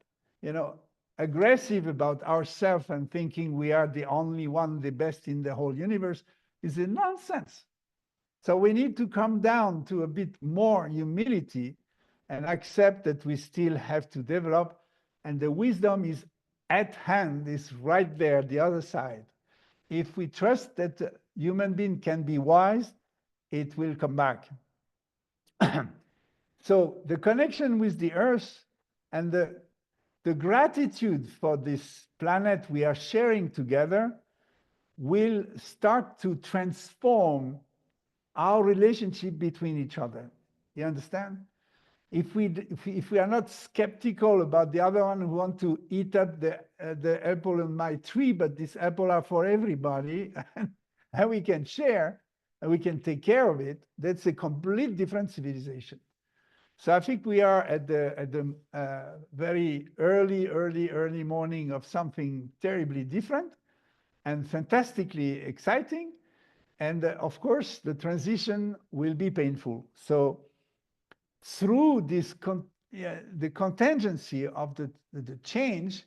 aggressive about ourselves and thinking we are the only one, the best in the whole universe? Is a nonsense. So we need to come down to a bit more humility and accept that we still have to develop, and the wisdom is at hand, is right there, the other side. If we trust that human being can be wise, it will come back. So the connection with the earth and the gratitude for this planet we are sharing together will start to transform our relationship between each other. You understand? If we are not skeptical about the other one who want to eat up the apple on my tree, but this apple are for everybody, and we can share and we can take care of it, that's a complete different civilization. So I think we are at the very early morning of something terribly different and fantastically exciting. And of course, the transition will be painful. So through this the contingency of the change,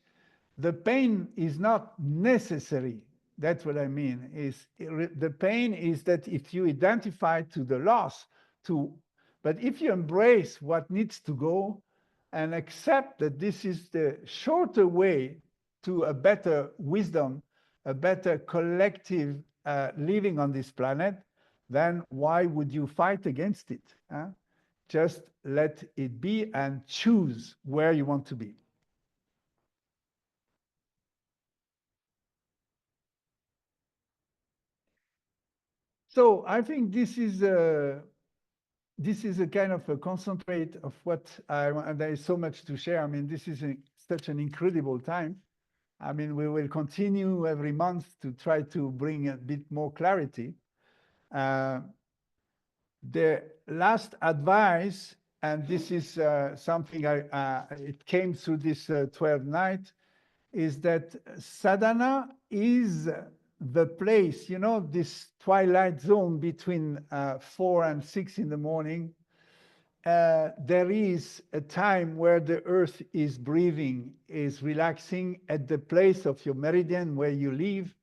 the pain is not necessary. That's what I mean. The pain is that if you identify to the loss, but if you embrace what needs to go and accept that this is the shorter way to a better wisdom, a better collective living on this planet, then why would you fight against it? Huh? Just let it be and choose where you want to be. So I think this is a kind of a concentrate of what and there is so much to share. I mean, this is such an incredible time. I mean, we will continue every month to try to bring a bit more clarity. The last advice, and this is something it came through this 12th night, is that sadhana is the place, this twilight zone between 4 and 6 in the morning, there is a time where the earth is breathing, is relaxing at the place of your meridian where you live.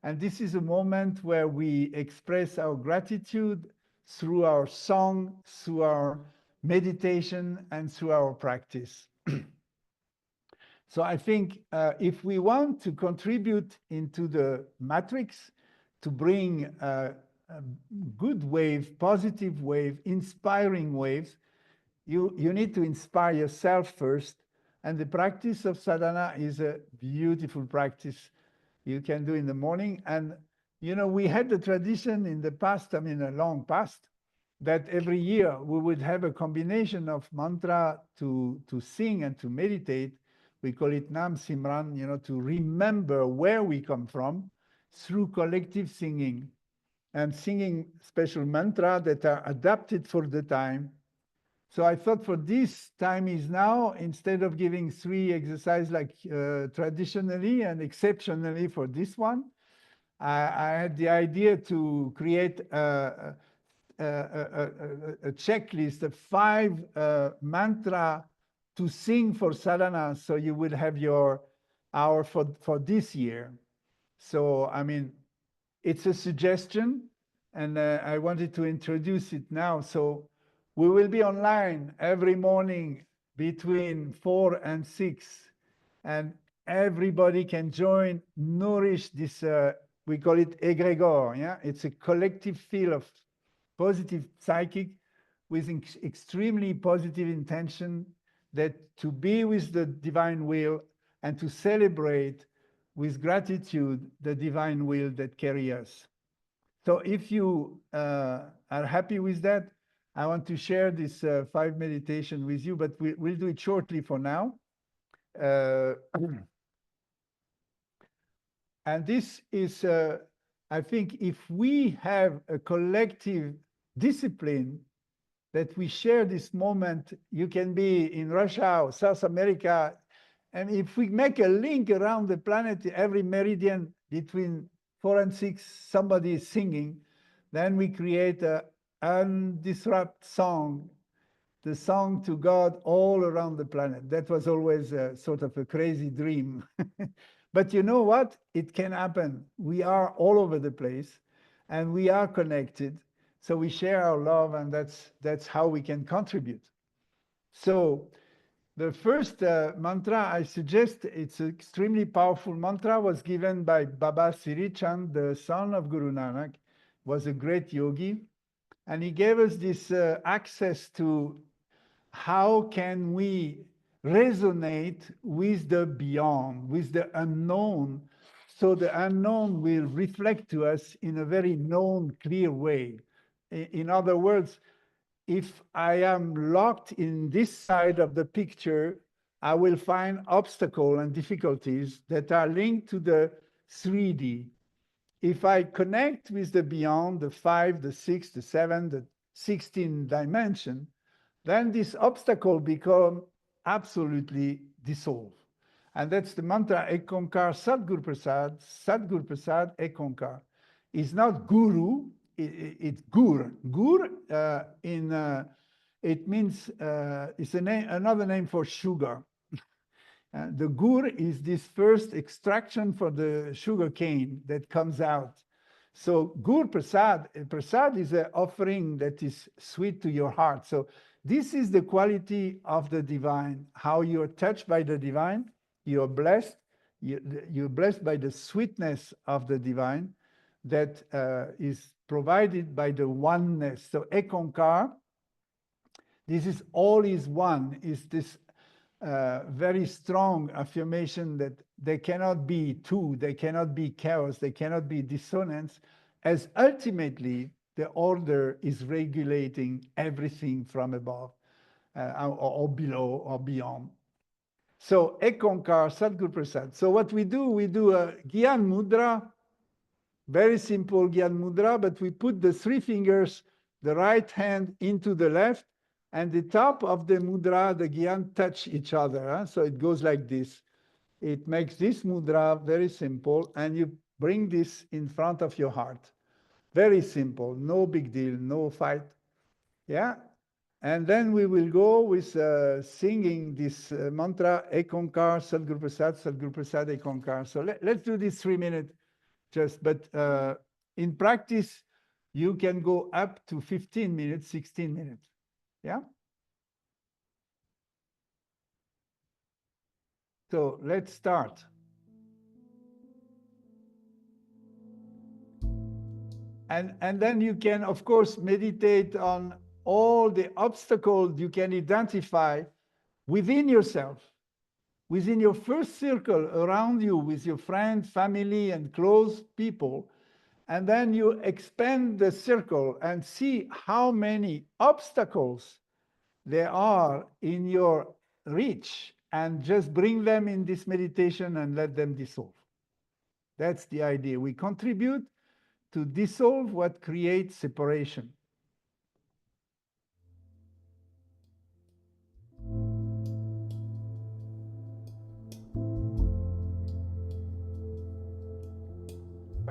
And this is a moment where we express our gratitude through our song, through our meditation, and through our practice. So I think if we want to contribute into the matrix to bring a good wave, positive wave, inspiring waves, you need to inspire yourself first. And the practice of sadhana is a beautiful practice you can do in the morning. And, you know, we had the tradition in the past, I mean, a long past, that every year we would have a combination of mantra to sing and to meditate. We call it Nam Simran, you know, to remember where we come from through collective singing and singing special mantra that are adapted for the time. So I thought for this time is now, instead of giving 3 exercises like traditionally and exceptionally for this one, I had the idea to create a checklist of 5 mantra to sing for sadhana, so you will have your hour for this year. So, I mean, it's a suggestion, and I wanted to introduce it now. So we will be online every morning between 4 and 6, and everybody can join, nourish this, we call it egregore, yeah? It's a collective field of positive psychic with extremely positive intention that to be with the divine will and to celebrate with gratitude the divine will that carry us. So if you are happy with that, I want to share this 5 meditation with you, but we'll do it shortly for now. And this is, I think, if we have a collective discipline that we share this moment, you can be in Russia or South America, and if we make a link around the planet, every meridian between 4 and 6, somebody is singing, then we create an undisrupted song, the song to God all around the planet. That was always a sort of a crazy dream. But you know what? It can happen. We are all over the place and we are connected. So we share our love, and that's how we can contribute. So the first mantra I suggest, it's an extremely powerful mantra, was given by Baba Siri Chand, the son of Guru Nanak, was a great yogi. And he gave us this access to how can we resonate with the beyond, with the unknown, so the unknown will reflect to us in a very known, clear way. In other words, if I am locked in this side of the picture, I will find obstacles and difficulties that are linked to the 3D. If I connect with the beyond, the 5, the 6, the 7, the 16 dimension, then this obstacle become absolutely dissolved. And that's the mantra Ekonkar Sadguru Prasad, Sadguru Prasad Ekonkar. It's not guru, it's gur. Gur it means, it's a name, another name for sugar. The gur is this first extraction for the sugar cane that comes out. So gur prasad, prasad is an offering that is sweet to your heart. So this is the quality of the divine, how you're touched by the divine, you're blessed, you're blessed by the sweetness of the divine that is provided by the oneness. So Ekonkar, this is all is one, is this very strong affirmation that there cannot be two, there cannot be chaos, there cannot be dissonance, as ultimately the order is regulating everything from above or below or beyond. So Ekonkar Sadguru Prasad. So what we do a Gyan Mudra, very simple Gyan Mudra, but we put the 3 fingers, the right hand into the left, and the top of the mudra, the Gyan, touch each other. Huh? So it goes like this. It makes this mudra very simple, and you bring this in front of your heart. Very simple, no big deal, no fight. Yeah? And then we will go with singing this mantra, Ek Onkar, Sadguru Prasad, Sadguru Prasad, Ek Onkar. So let's do this 3 minutes just, but in practice, you can go up to 15 minutes, 16 minutes. Yeah? So let's start. And then you can, of course, meditate on all the obstacles you can identify within yourself, within your first circle around you, with your friends, family, and close people. And then you expand the circle and see how many obstacles there are in your reach, and just bring them in this meditation and let them dissolve. That's the idea. We contribute to dissolve what creates separation.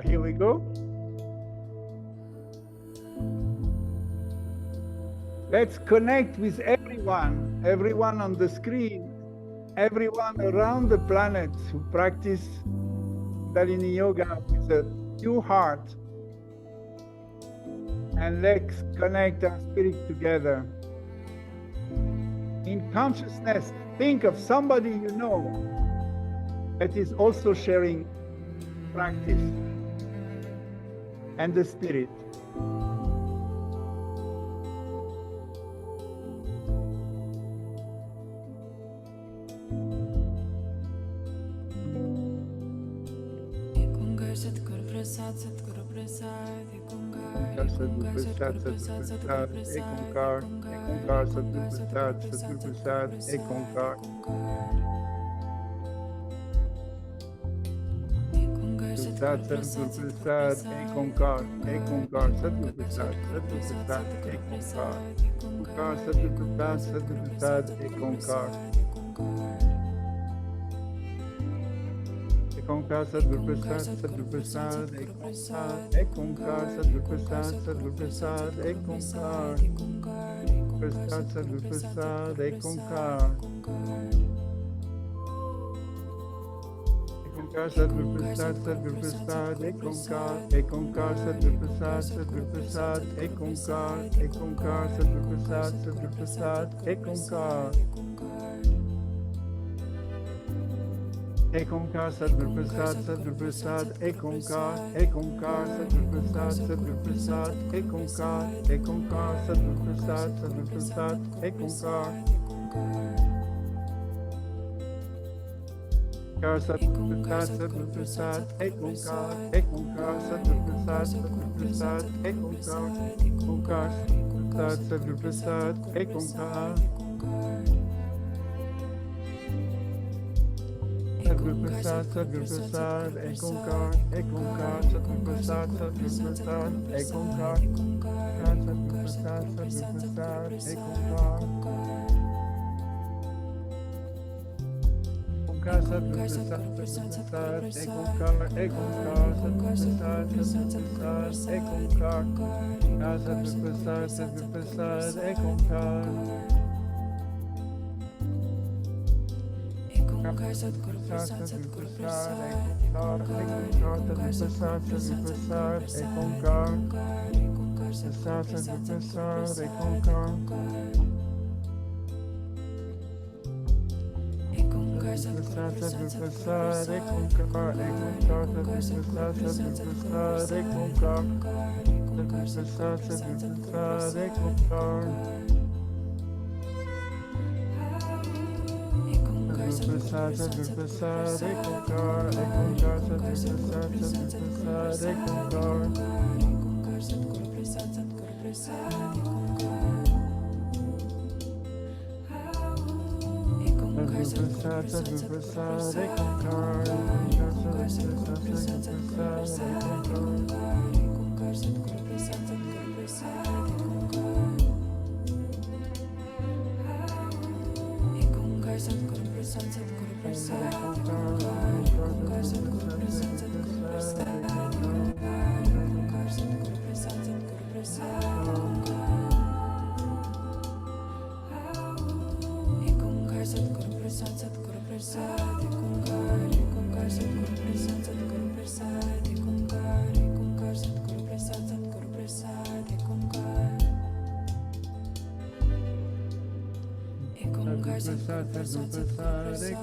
Here we go. Let's connect with everyone on the screen, everyone around the planet who practice Kundalini Yoga with a pure heart. And let's connect our spirit together. In consciousness, think of somebody you know that is also sharing practice and the spirit. Sadguru Prasad, Sadguru Prasad, Ek Onkar, Sadguru Prasad, Sadguru Prasad, Ek Onkar, Ek Onkar, Sadguru Prasad, Sadguru Prasad, Ek Onkar. Sadguru Prasad, Ek Onkar, Ek Onkar, Sadguru Prasad, Sadguru Prasad, Ek Onkar. Onkar, Sadguru Prasad, Sadguru Prasad, Ek Onkar. Ek Onkar, Sadguru Prasad, Sadguru Prasad, Ek Onkar. Ek Onkar, Sadguru Prasad, Sadguru Prasad, Ek Onkar. Prasad, Sadguru Prasad, Ek Onkar. Ek Onkar, Sadguru Prasad, Sadguru Prasad, Ek Onkar. Ek Onkar, Sadguru Prasad, Sadguru Prasad, Ek Onkar. Ek Onkar, Sadguru Prasad, Sadguru Prasad, Ek Onkar. Ek Onkar, Sadguru Prasad, Sadguru Prasad, Ek Onkar. Ek Onkar, Sadguru Prasad, Sadguru Prasad, Ek Onkar. Ek Onkar, Sadguru Prasad, Sadguru Prasad, Ek Onkar. Sadguru Prasad, Sadguru Prasad, Ek Onkar. Ek Onkar, Sadguru Prasad, Sadguru Prasad, Ek Onkar. Onkar, Sadguru Prasad, Ek Onkar. Sadguru Prasad, Sadguru Prasad, Ek Onkar. Ek Onkar, Sadguru Prasad, Sadguru Prasad, Ek Onkar. Sadguru Prasad, Sadguru Prasad, Ek Onkar. Onkar, Sadguru Prasad, Sadguru Prasad, Ek Onkar. Ek Onkar, Sadguru Prasad, Sadguru Prasad, Ek Onkar. Onkar, Sadguru Prasad, Sadguru Prasad, Ek Onkar. Onkar, Sadguru Prasad, Sadguru Prasad, Ek Onkar. Ek Onkar, Sadguru Prasad, Sadguru Prasad, Ek Onkar. Prasad, Sadguru Prasad, Ek Onkar. Sadguru Prasad, Sadguru Prasad, Ek Onkar. Ek Onkar, Sadguru Prasad, Sadguru Prasad, Ek Onkar. Sadguru Prasad, Sadguru Prasad, Ek Onkar. Prasad, Sadguru Prasad, Ek Onkar. Ek Onkar, Sadguru Prasad, Sadguru Prasad, Ek Onkar. Sadguru Prasad, Sadguru Prasad, Ek Onkar. Sadguru Prasad, Sadguru Prasad, Ek Onkar. Sadguru Prasad, Sadguru Prasad, Ek Onkar. Sadguru Prasad, Sadguru Prasad, Ek Onkar. Sadguru Prasad, Sadguru Prasad, Sadguru Prasad, Sadguru Prasad, Sadguru Prasad, Sadguru Prasad, Ekongkar Satguru Prasad Satguru Prasad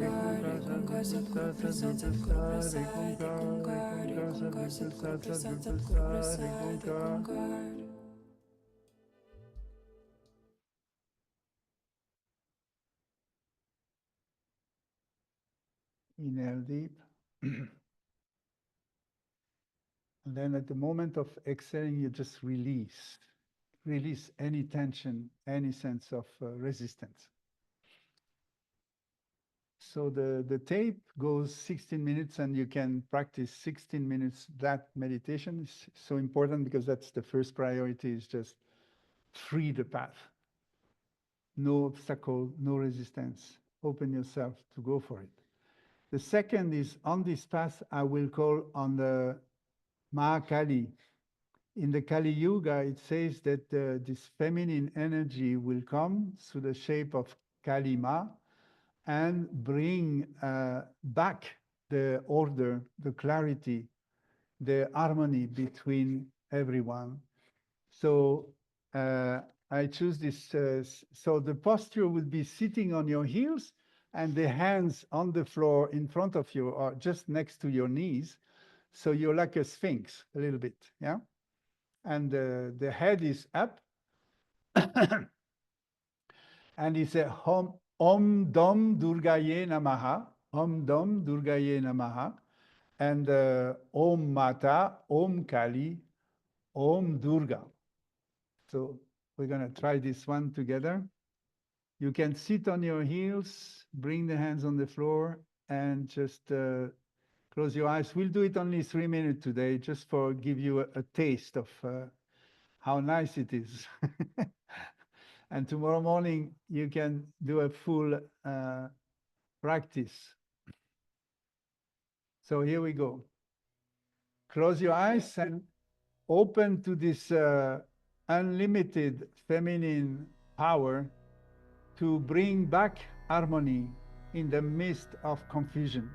Ekongkar Satguru Prasad Satguru Prasad Ekongkar Satguru Prasad Satguru Prasad Ekongkar. Inhale deep. And then at the moment of exhaling, you just release. Release any tension, any sense of resistance. So the tape goes 16 minutes and you can practice 16 minutes. That meditation is so important because that's the first priority, is just free the path. No obstacle, no resistance. Open yourself to go for it. The second is, on this path, I will call on the Mahakali. In the Kali Yuga, it says that this feminine energy will come through the shape of Kali Ma and bring back the order, the clarity, the harmony between everyone. So I choose this. So the posture would be sitting on your heels and the hands on the floor in front of you or just next to your knees. So you're like a sphinx a little bit, yeah? And the head is up. And it's a Om Dom Durgaye Namaha, Om Dom Durgaye Namaha, and Om Mata, Om Kali, Om Durga. So we're going to try this one together. You can sit on your heels, bring the hands on the floor, and just close your eyes. We'll do it only 3 minutes today, just for give you a taste of how nice it is. And tomorrow morning, you can do a full practice. So here we go. Close your eyes and open to this unlimited feminine power to bring back harmony in the midst of confusion.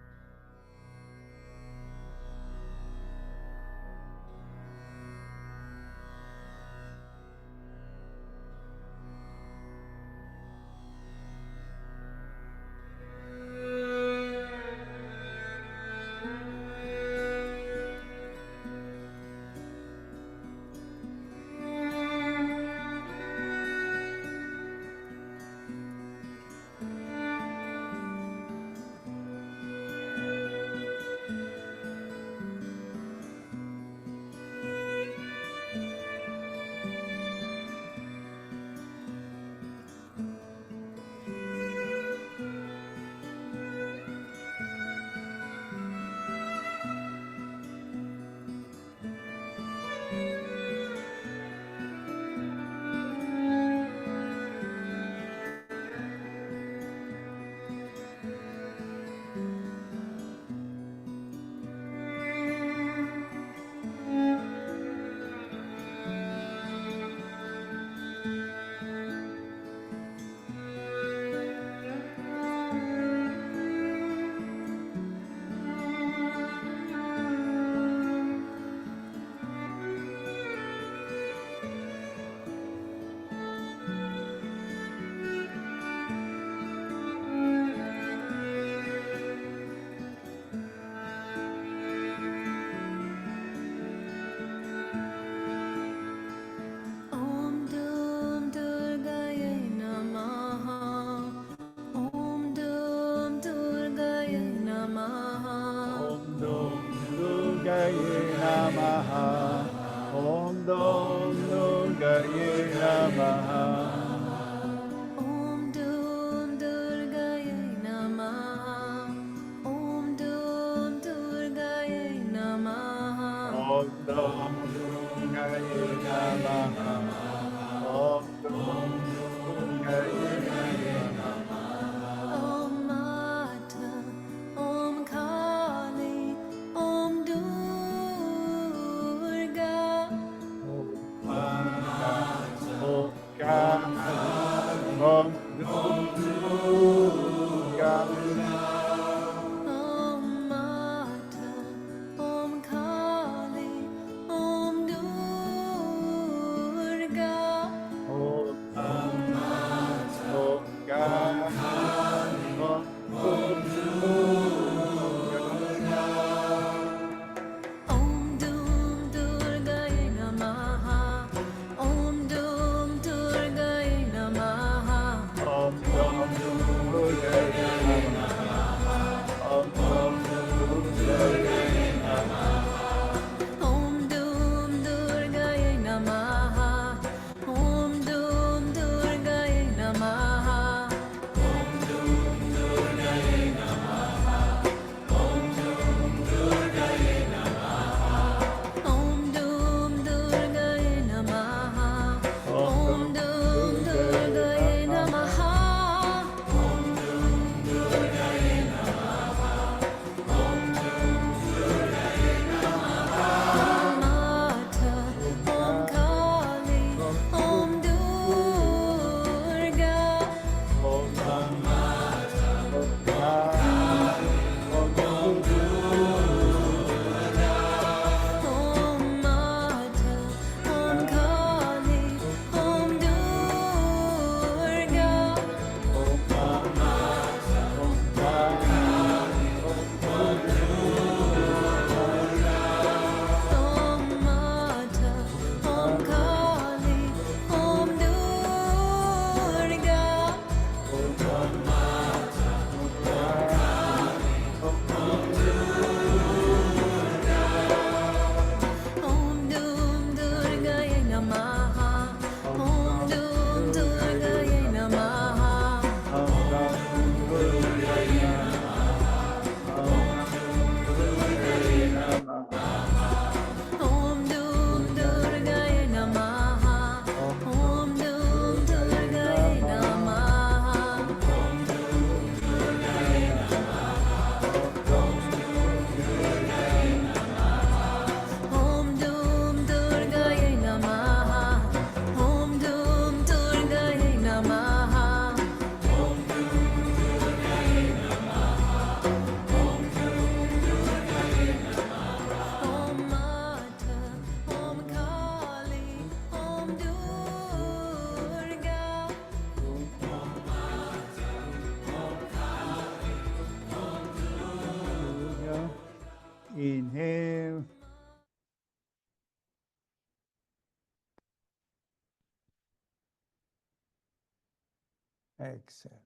Exhale.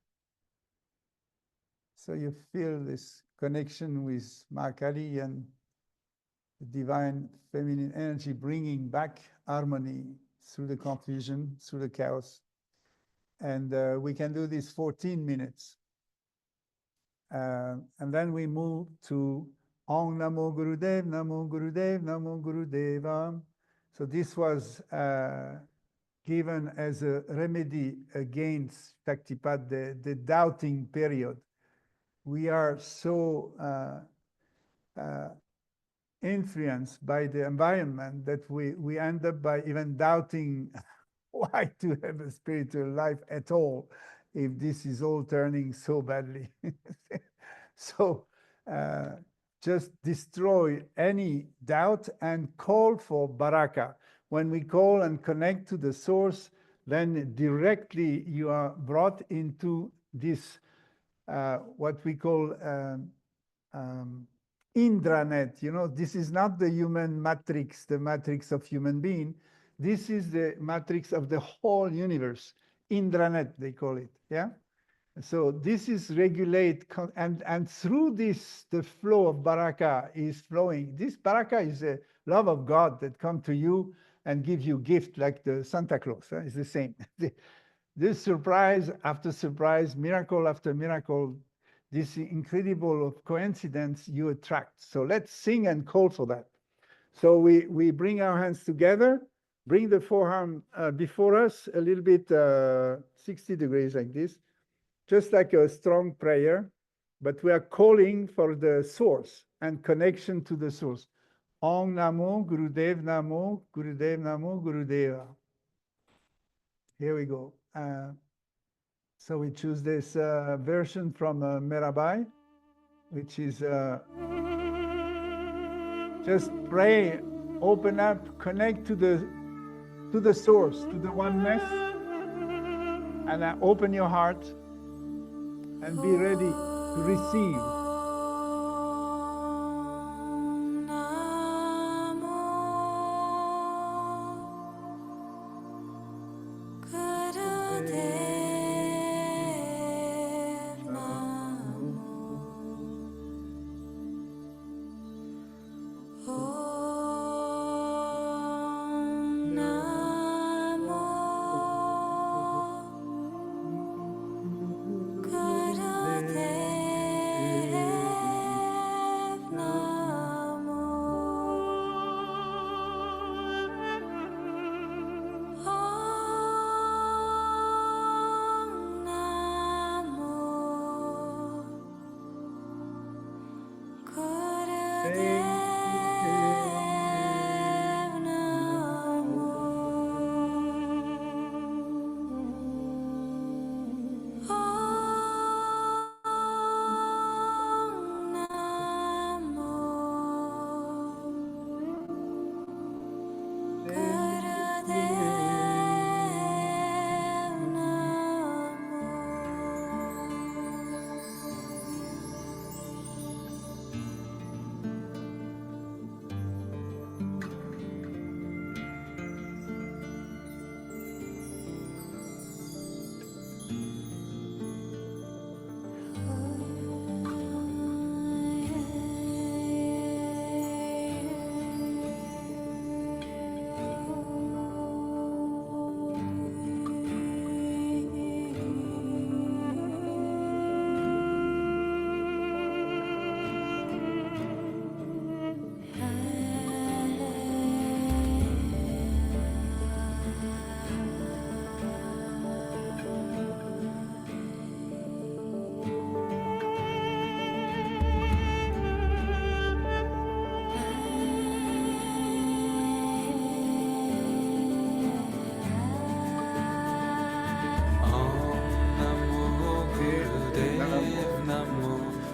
So you feel this connection with Ma Kali and the divine feminine energy bringing back harmony through the confusion, through the chaos. And we can do this 14 minutes. And then we move to Om Namo Gurudev, Namo Gurudev, Namo Gurudeva. So this was given as a remedy against Shaktipat, the doubting period. We are so influenced by the environment that we end up by even doubting why to have a spiritual life at all if this is all turning so badly. So just destroy any doubt and call for baraka. When we call and connect to the source, then directly you are brought into this what we call intranet. You know, this is not the human matrix, the matrix of human being. This is the matrix of the whole universe. Intranet, they call it. Yeah. So this is regulate, and through this, the flow of baraka is flowing. This baraka is a love of God that come to you and give you gift like the Santa Claus. It's the same. This surprise after surprise, miracle after miracle, this incredible of coincidence you attract. So let's sing and call for that. So we bring our hands together, bring the forearm before us a little bit 60 degrees like this, just like a strong prayer, but we are calling for the source and connection to the source. Om Namo Gurudev Namo Gurudev Namo Gurudeva. Here we go. So we choose this version from Mirabai, which is just pray, open up, connect to the source, to the oneness, and open your heart and be ready to receive.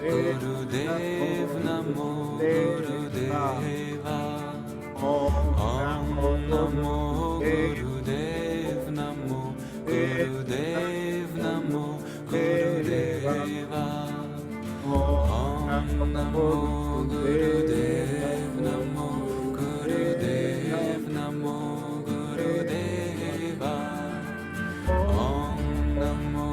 Gurudev Namo Gurudeva. Om Namo Gurudev Namo Gurudev Namo Gurudeva. Om Namo Gurudev Namo Gurudev Namo Gurudeva. Om Namo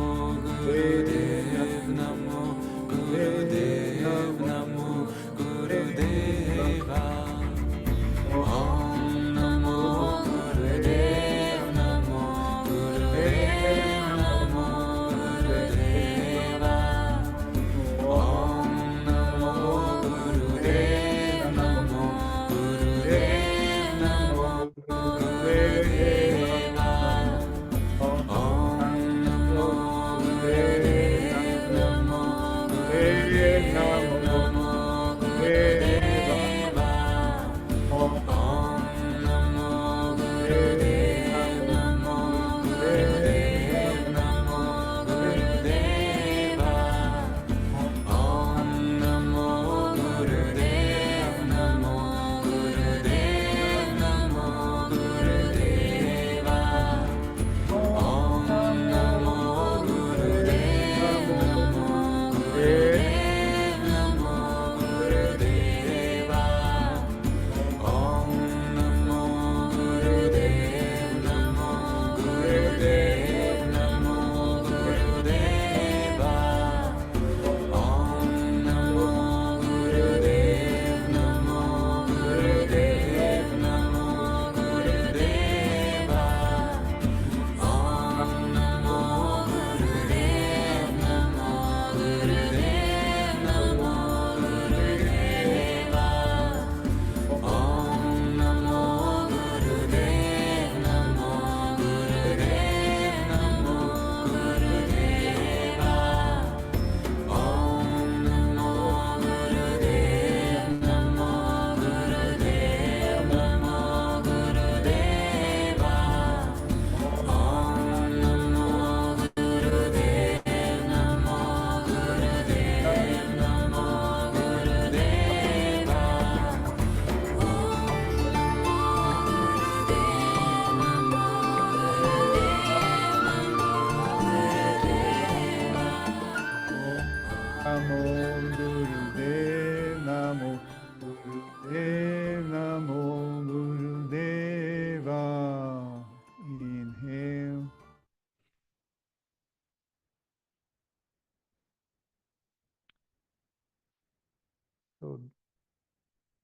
So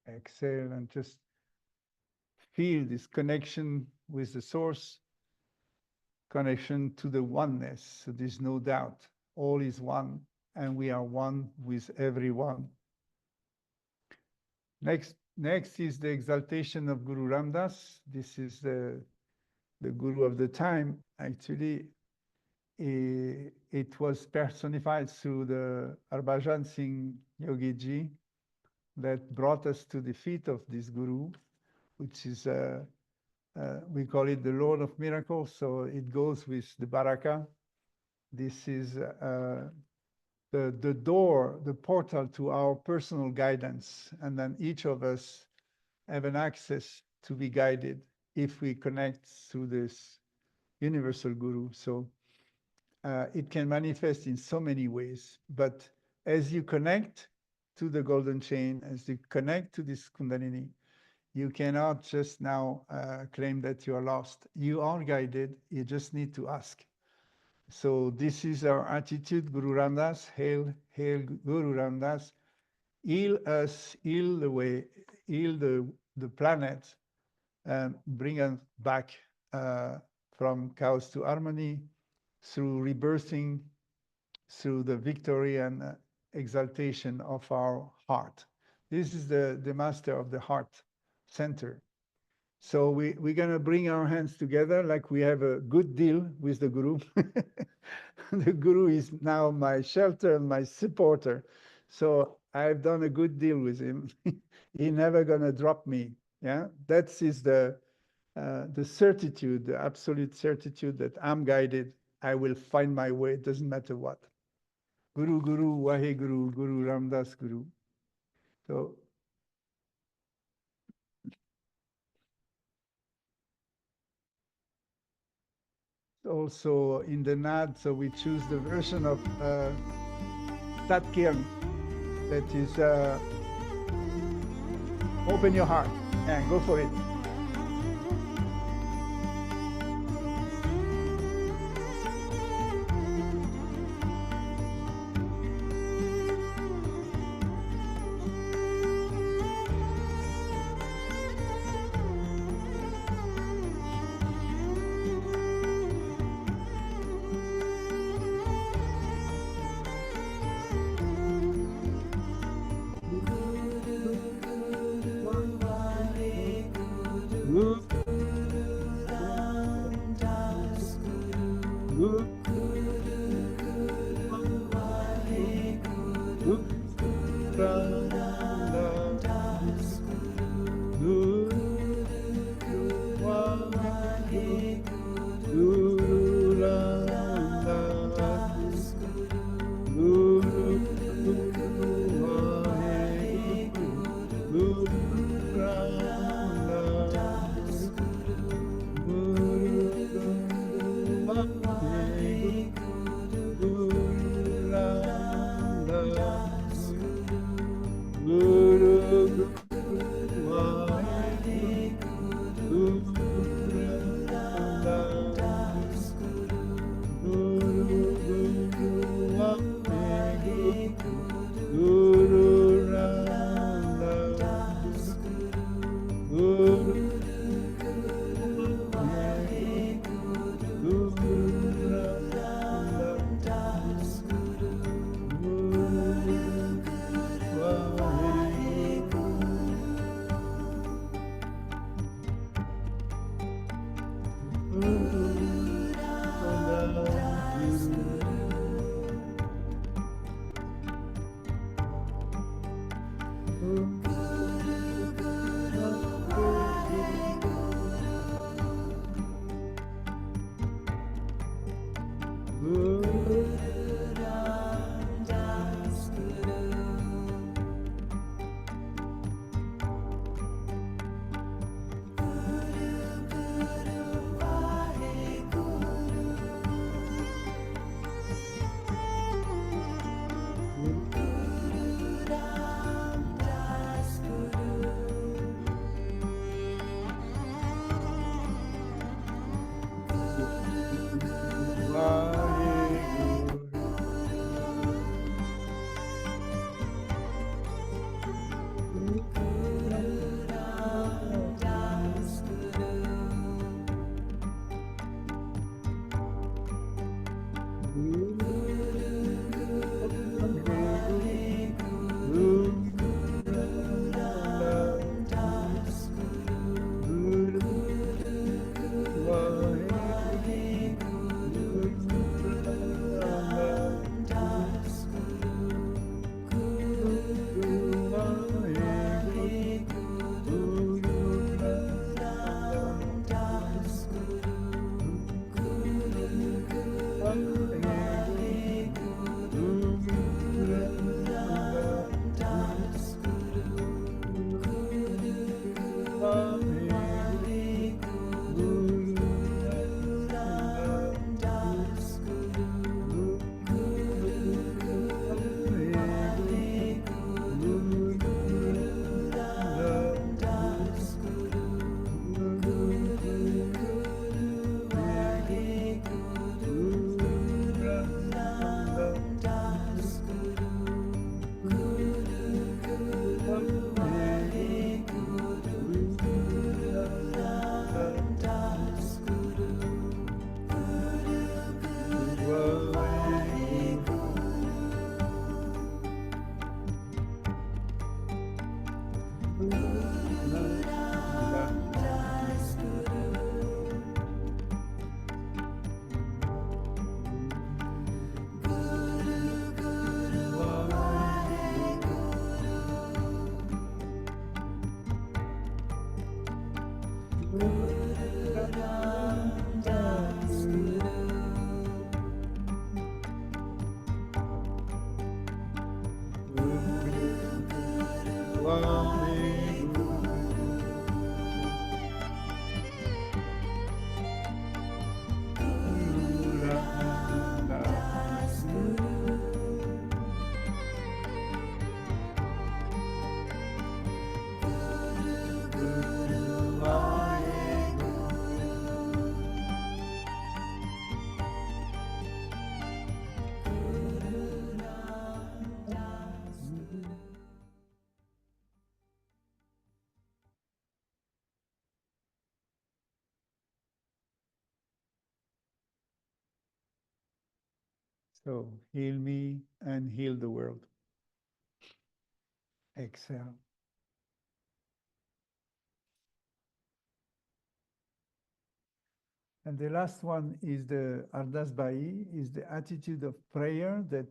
exhale and just feel this connection with the source, connection to the oneness. So there's no doubt, all is one, and we are one with everyone. Next is the exaltation of Guru Ramdas. This is the Guru of the time. Actually, it was personified through the Harbhajan Singh Yogi Ji that brought us to the feet of this Guru, which is, we call it the Lord of Miracles, so it goes with the Baraka. This is the door, the portal to our personal guidance, and then each of us have an access to be guided if we connect through this universal Guru. So it can manifest in so many ways, but as you connect to the golden chain, as you connect to this Kundalini, you cannot just now claim that you are lost. You are guided, you just need to ask. So this is our attitude, Guru Ramdas. Hail, hail Guru Ramdas. Heal us, heal the way, heal the planet, and bring us back from chaos to harmony through rebirthing, through the victory and exaltation of our heart. This is the master of the heart center. So we're going to bring our hands together like we have a good deal with the Guru. The Guru is now my shelter and my supporter. So I've done a good deal with him. He's never going to drop me. Yeah, that is the certitude, the absolute certitude that I'm guided. I will find my way. It doesn't matter what. Guru, Guru, Waheguru, Guru Ramdas Guru. So also in the NAD, so we choose the version of Tatkirn that is open your heart and go for it. So heal me and heal the world. Exhale. And the last one is the Ardas Bai, is the attitude of prayer that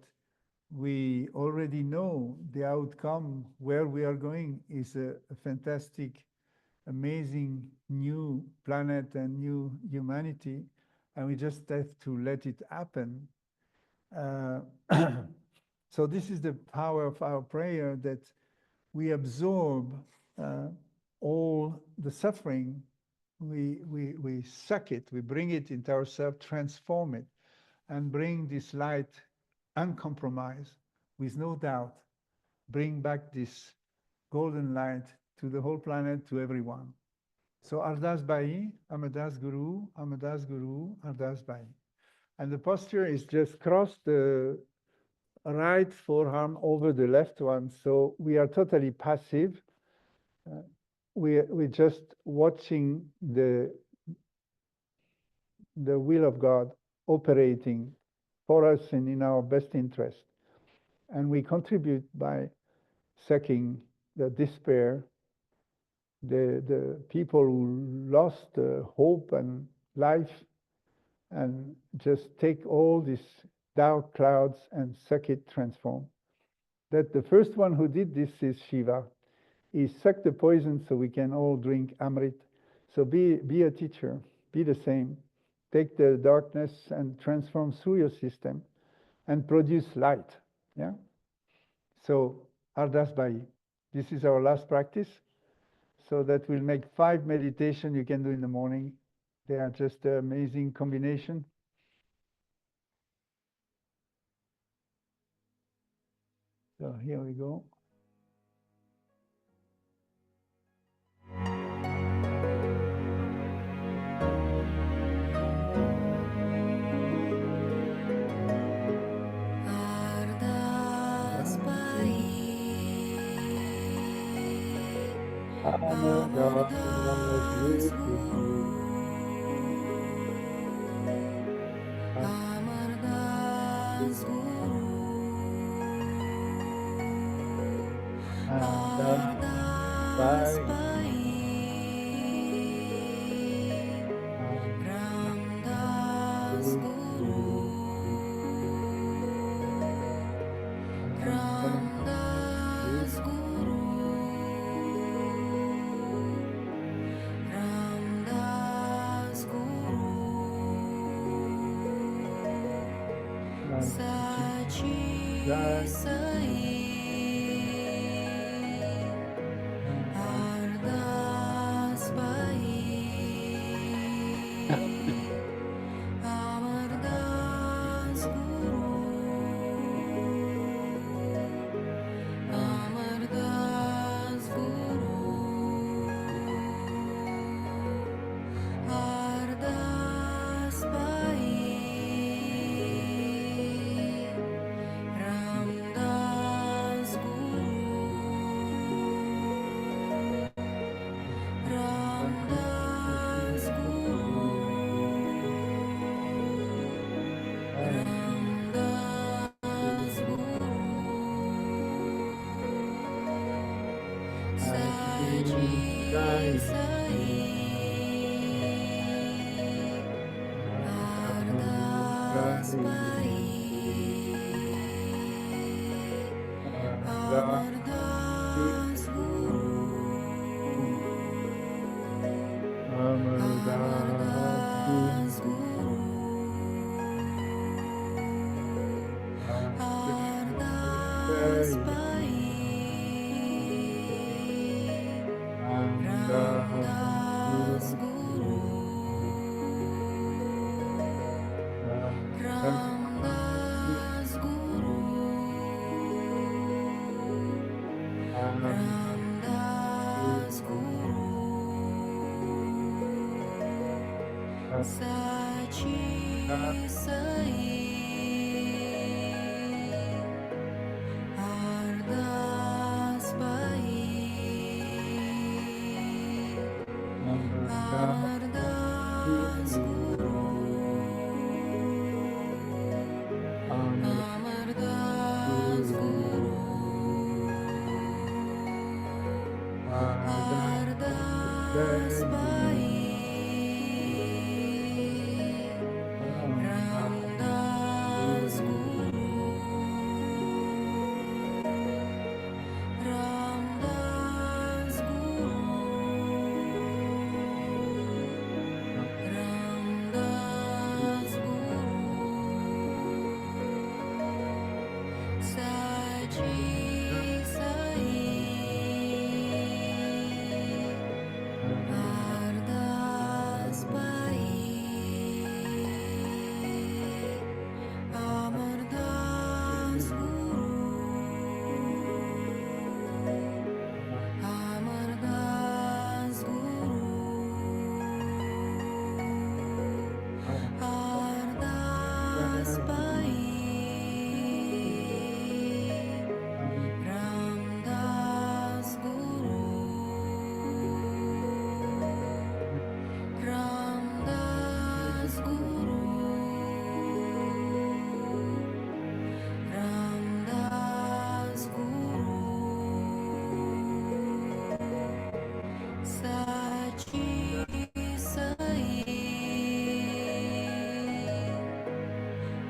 we already know the outcome, where we are going is a fantastic, amazing new planet and new humanity, and we just have to let it happen. So this is the power of our prayer, that we absorb all the suffering, we suck it, we bring it into ourselves, transform it, and bring this light uncompromised, with no doubt, bring back this golden light to the whole planet, to everyone. So Ardas Bai, Amadas Guru, Amadas Guru, Ardas Bai. And the posture is just cross the right forearm over the left one. So we are totally passive. We're just watching the will of God operating for us and in our best interest. And we contribute by sucking the despair, the people who lost hope and life, and just take all these dark clouds and suck it, transform. That the first one who did this is Shiva. He sucked the poison so we can all drink Amrit. So be a teacher, be the same. Take the darkness and transform through your system and produce light. Yeah. So Ardas Bai, this is our last practice. So that will make 5 meditation you can do in the morning. They are just an amazing combination. So here we go. Ardas Bai, Amadas Amardas Guru, Ardas Ardas Bai, Bai, Ramdas Guru, Ramdas Guru, Ramdas Guru, Sachi Sai, Ardas Bai, Amardas Guru, Amardas Guru, Ardas Bai, Ramdas Guru, Ramdas Guru, Ramdas Guru, Saji Sai, Ardas Bai, Amardas Guru, Amardas Guru, Ardas Bai, Sachi Sai Ardas Pai Amardas Guru Amardas Guru Ardas Pai Ramdas Guru Ramdas Guru Ramdas Guru Sachi Sai Ardas Pai Amardas Guru Amardas Guru Ardas Pai Ramdas Guru Ramdas Guru Ramdas Guru Sachi Sai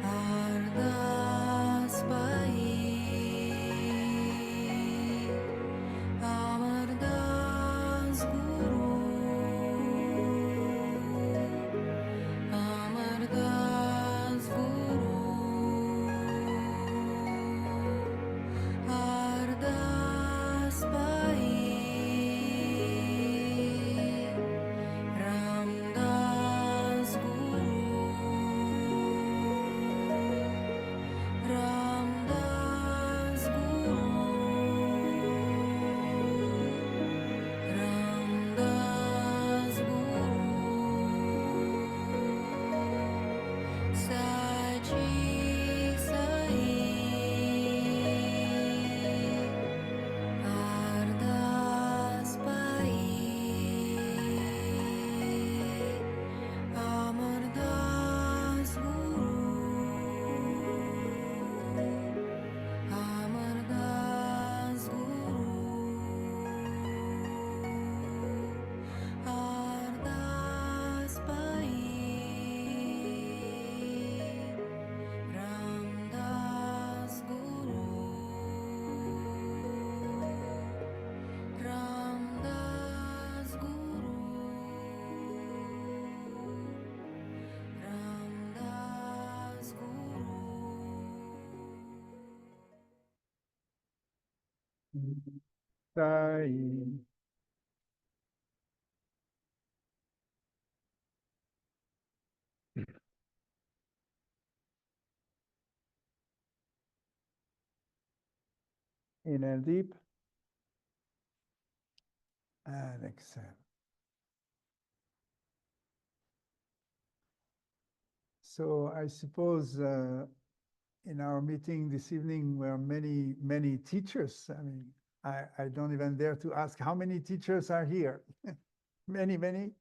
Ardas Pai Amardas Guru Amardas Guru Ardas Pai Ramdas Guru Ramdas Guru Ramdas Guru Sachi Sai Ardas Pai Amardas Guru Amardas Guru Ardas Pai Ramdas Guru Ramdas Guru Ramdas Guru Sai. Inhale deep and exhale. So I suppose in our meeting this evening were many teachers. I mean, I don't even dare to ask how many teachers are here. Many.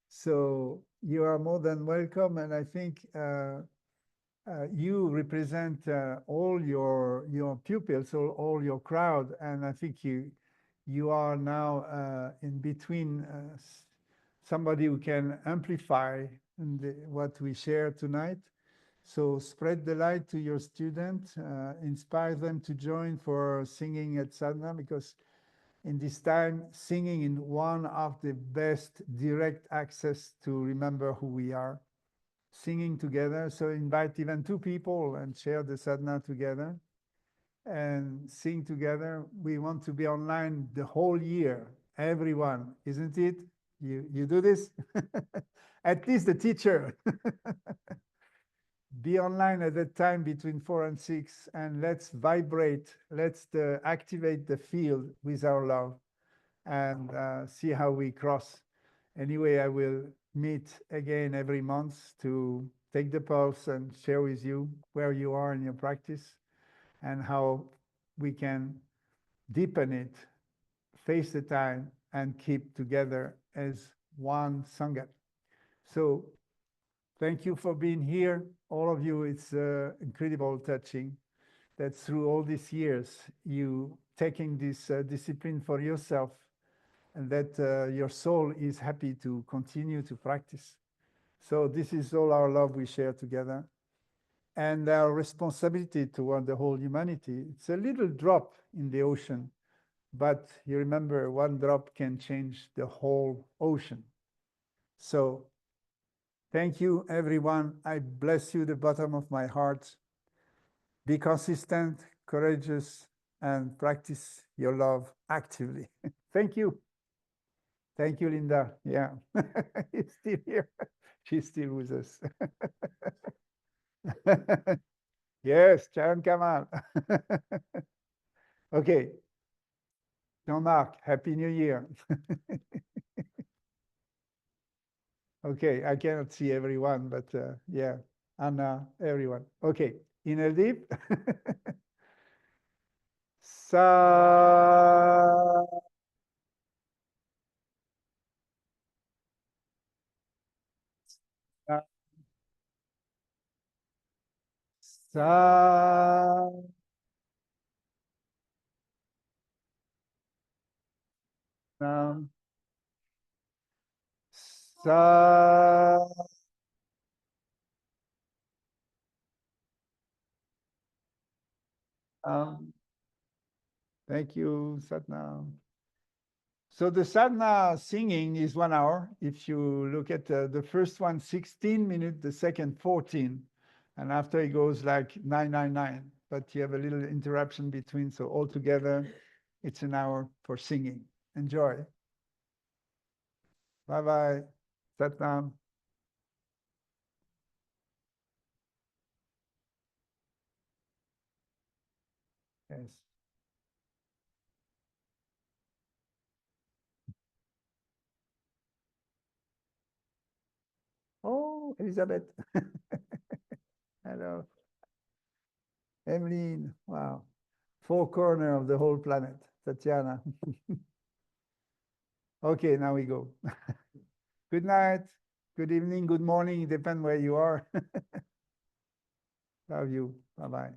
So you are more than welcome, and I think you represent all your pupils, all your crowd, and I think you are now in between somebody who can amplify what we share tonight. So spread the light to your student, inspire them to join for singing at sadhana, because in this time, singing is one of the best direct access to remember who we are. Singing together, so invite even 2 people and share the sadhana together and sing together. We want to be online the whole year, everyone, isn't it? You do this? At least the teacher. Be online at that time between 4 and 6, and let's vibrate, let's activate the field with our love and see how we cross. Anyway, I will meet again every month to take the pulse and share with you where you are in your practice and how we can deepen it, face the time, and keep together as one Sangha. So thank you for being here, all of you. It's incredible touching that through all these years, you taking this discipline for yourself and that your soul is happy to continue to practice. So this is all our love we share together and our responsibility toward the whole humanity. It's a little drop in the ocean, but you remember one drop can change the whole ocean. So thank you, everyone. I bless you the bottom of my heart. Be consistent, courageous, and practice your love actively. Thank you. Thank you, Linda. Yeah, he's still here. She's still with us. Yes, Charan Kamal. Okay. Jean-Marc, Happy New Year. Okay, I cannot see everyone, but yeah, Anna, everyone. Okay, inner deep. Sa. Sa. Nam. Sa. Thank you, Satnam. So the sadhana singing is 1 hour. If you look at the first one, 16 minutes, the second 14, and after it goes like 999. But you have a little interruption between, so altogether it's an hour for singing. Enjoy. Bye-bye. Satnam. Yes. Oh, Elizabeth. Hello. Emeline. Wow. 4 corners of the whole planet. Tatiana. Okay, now we go. Good night. Good evening. Good morning. Depend where you are. Love you. Bye-bye.